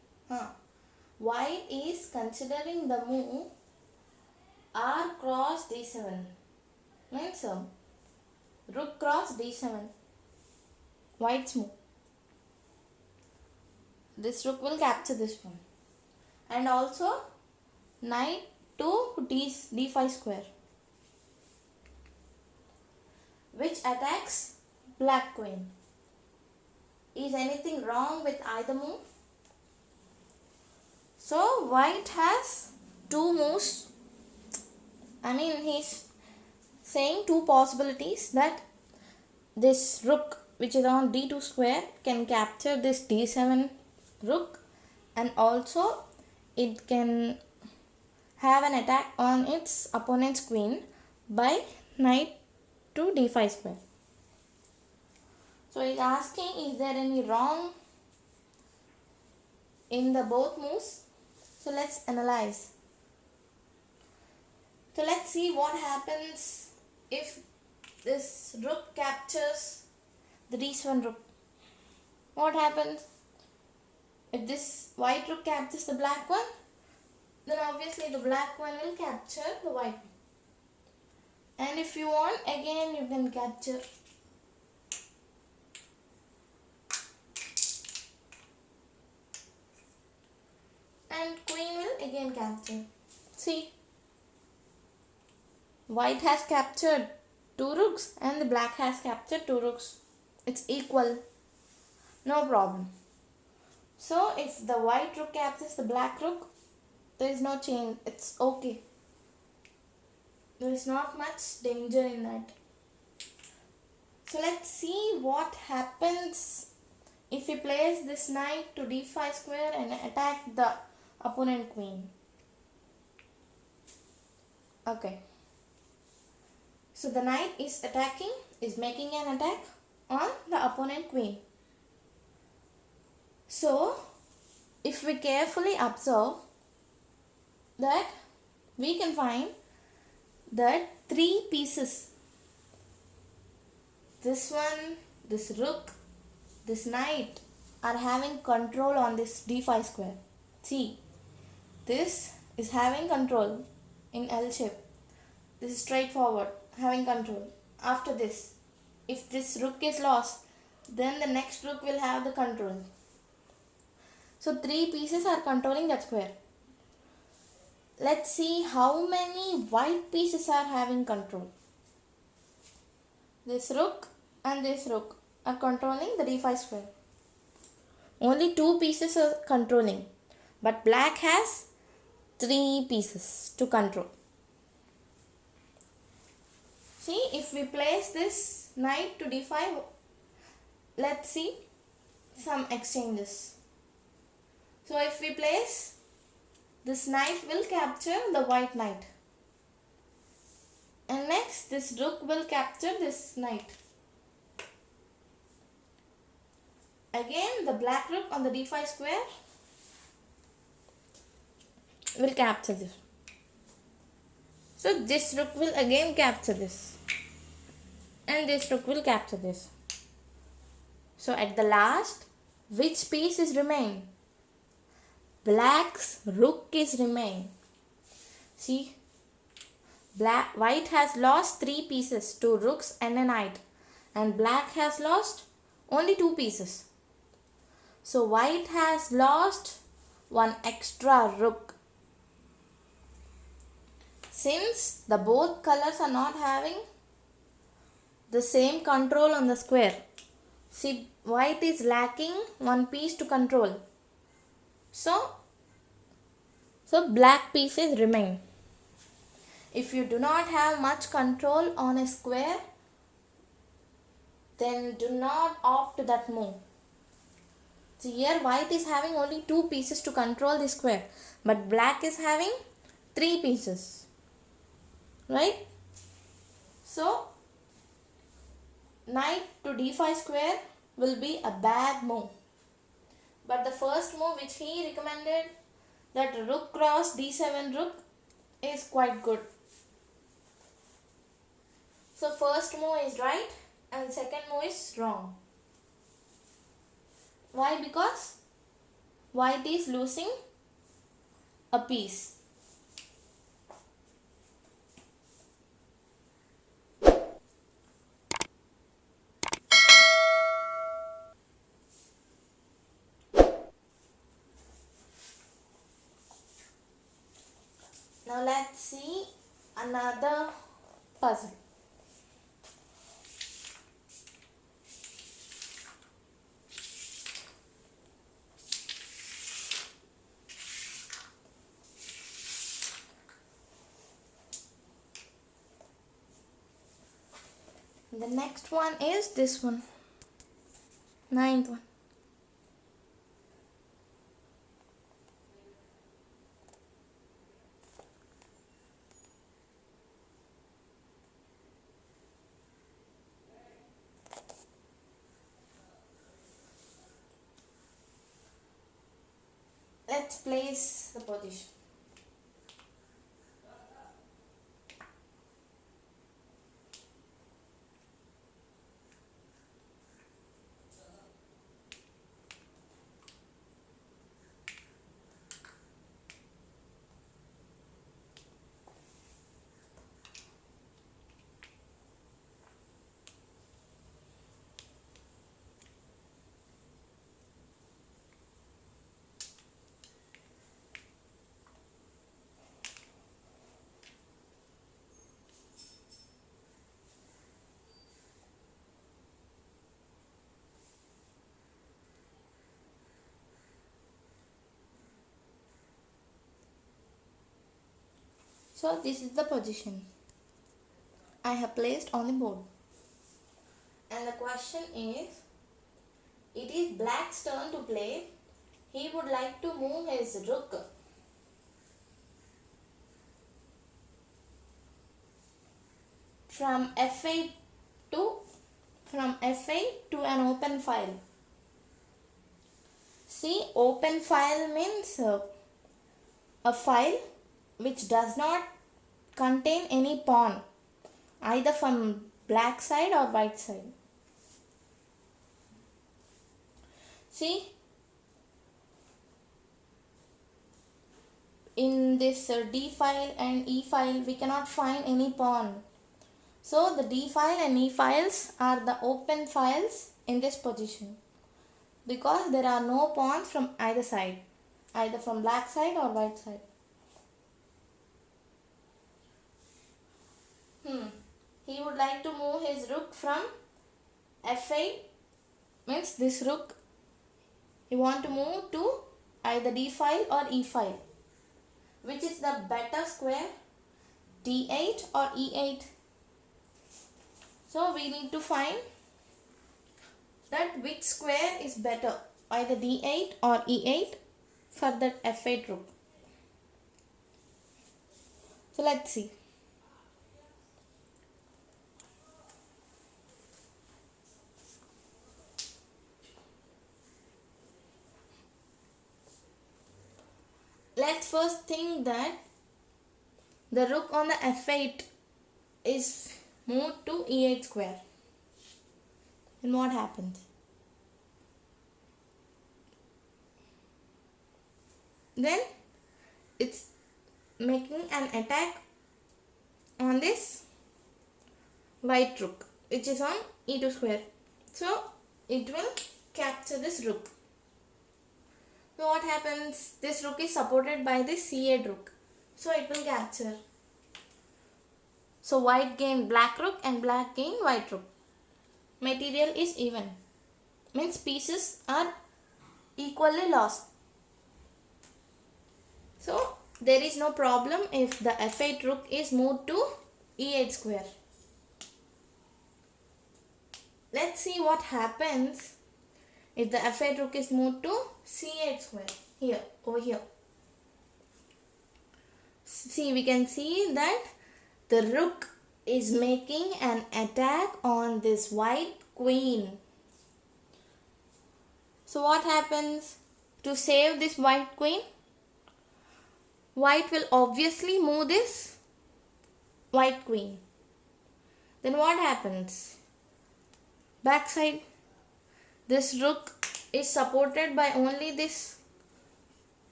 White is considering the move r cross d7. Means rook cross d7. White's move. This rook will capture this one. And also knight to d5 square, which attacks black queen. Is anything wrong with either move? So white has 2 moves. I mean, he's saying two possibilities, that this rook which is on d2 square can capture this d7 rook, and also it can have an attack on its opponent's queen by knight to d5 square. So it's asking, is there any wrong in the both moves? So let's analyze. So let's see what happens if this rook captures the d7 rook. What happens? If this white rook captures the black one, then obviously the black one will capture the white one. And if you want, again you can capture. And queen will again capture. See, white has captured two rooks and the black has captured two rooks. It's equal. No problem. So if the white rook captures the black rook, there is no change. It's okay. There is not much danger in that. So let's see what happens if we place this knight to d5 square and attack the opponent queen. Okay. So the knight is making an attack on the opponent queen. So if we carefully observe that, we can find that three pieces, this one, this rook, this knight, are having control on this d5 square. See, this is having control in L shape. This is straightforward, having control. After this, if this rook is lost, then the next rook will have the control. So three pieces are controlling that square. Let's see how many white pieces are having control. This rook and this rook are controlling the d5 square. Only two pieces are controlling, but black has three pieces to control. See, if we place this knight to d5, let's see some exchanges. So if we place, this knight will capture the white knight. And next, this rook will capture this knight. Again, the black rook on the d5 square will capture this. So this rook will again capture this. And this rook will capture this. So at the last, which piece is remain? Black's rook is remain. See, white has lost three pieces, two rooks and a knight, and black has lost only two pieces. So white has lost one extra rook. Since the both colors are not having the same control on the square, see, white is lacking one piece to control. So black pieces remain. If you do not have much control on a square, then do not opt to that move. So here white is having only two pieces to control the square, but black is having three pieces. Right? So knight to d5 square will be a bad move. But the first move which he recommended, that rook cross d7 rook, is quite good. So first move is right and second move is wrong. Why? Because white is losing a piece. Now let's see another puzzle. The next one is this one, ninth one. Let's place the position. So this is the position I have placed on the board. And the question is, it is black's turn to play. He would like to move his rook from F8 to an open file. See, open file means a file which does not contain any pawn, either from black side or white side. See, in this D file and E file we cannot find any pawn. So the D file and E files are the open files in this position, because there are no pawns from either side, either from black side or white side. He would like to move his rook from F8, means this rook he want to move to either D file or E file. Which is the better square, D8 or E8? So we need to find that which square is better, either D8 or E8 for that F8 rook. So let's see. Let's first think that the rook on the F8 is moved to E8 square. Then what happens? Then it's making an attack on this white rook, which is on E2 square. So it will capture this rook. So what happens? This rook is supported by this C8 rook. So it will capture. So white gain black rook and black gain white rook. Material is even. Means pieces are equally lost. So there is no problem if the F8 rook is moved to E8 square. Let's see what happens if the F8 rook is moved to C8 square. Here, over here. See, we can see that the rook is making an attack on this white queen. So what happens to save this white queen? White will obviously move this white queen. Then what happens? Backside, this rook is supported by only this,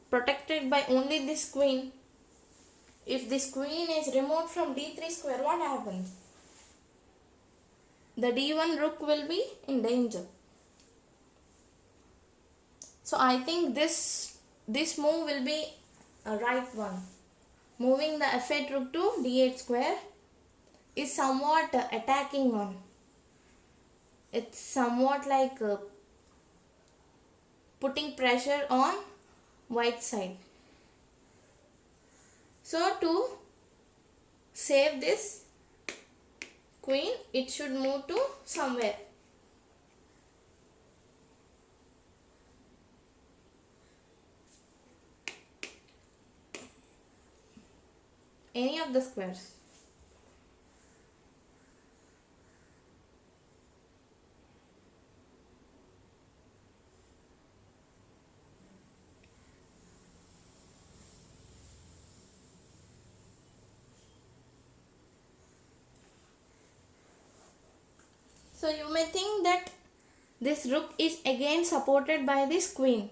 protected by only this queen. If this queen is removed from D3 square, what happens? The D1 rook will be in danger. So I think this move will be a right one. Moving the F8 rook to D8 square is somewhat attacking one. It's somewhat like putting pressure on white side. So to save this queen, it should move to somewhere. Any of the squares. So you may think that this rook is again supported by this queen,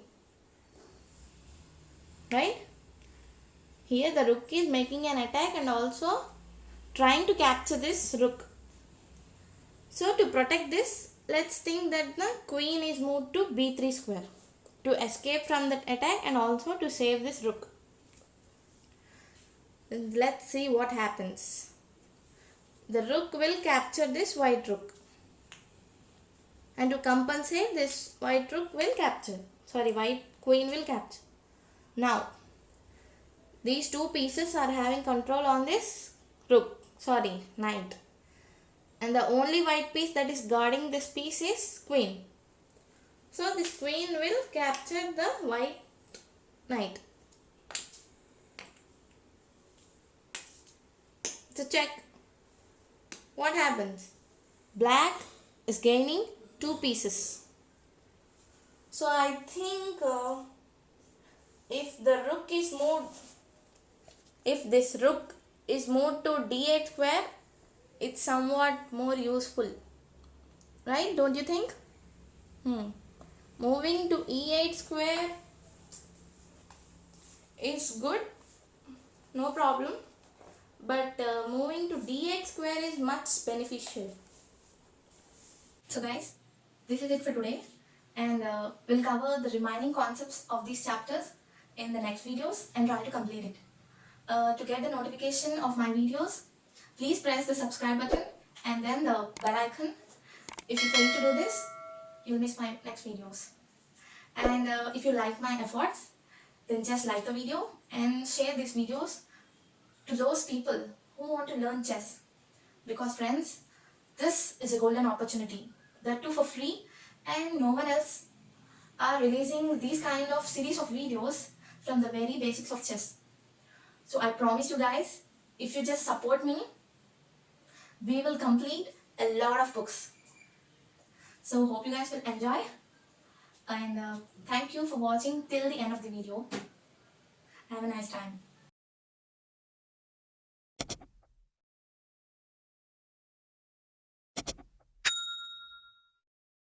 right? Here the rook is making an attack and also trying to capture this rook. So to protect this, let's think that the queen is moved to b3 square to escape from that attack and also to save this rook. Let's see what happens. The rook will capture this white rook. And to compensate, this white rook will capture. White queen will capture. Now, these two pieces are having control on this rook. Knight. And the only white piece that is guarding this piece is queen. So this queen will capture the white knight. So check. What happens? Black is gaining 2 pieces. So I think if this rook is moved to d8 square, it's somewhat more useful, right? Don't you think? Moving to e8 square is good, no problem, but moving to d8 square is much beneficial. So guys, this is it for today, and we'll cover the remaining concepts of these chapters in the next videos and try to complete it. To get the notification of my videos, please press the subscribe button and then the bell icon. If you fail to do this, you'll miss my next videos. And if you like my efforts, then just like the video and share these videos to those people who want to learn chess. Because friends, this is a golden opportunity. That too for free, and no one else are releasing these kind of series of videos from the very basics of chess. So I promise you guys, if you just support me, we will complete a lot of books. So hope you guys will enjoy, and thank you for watching till the end of the video. Have a nice time.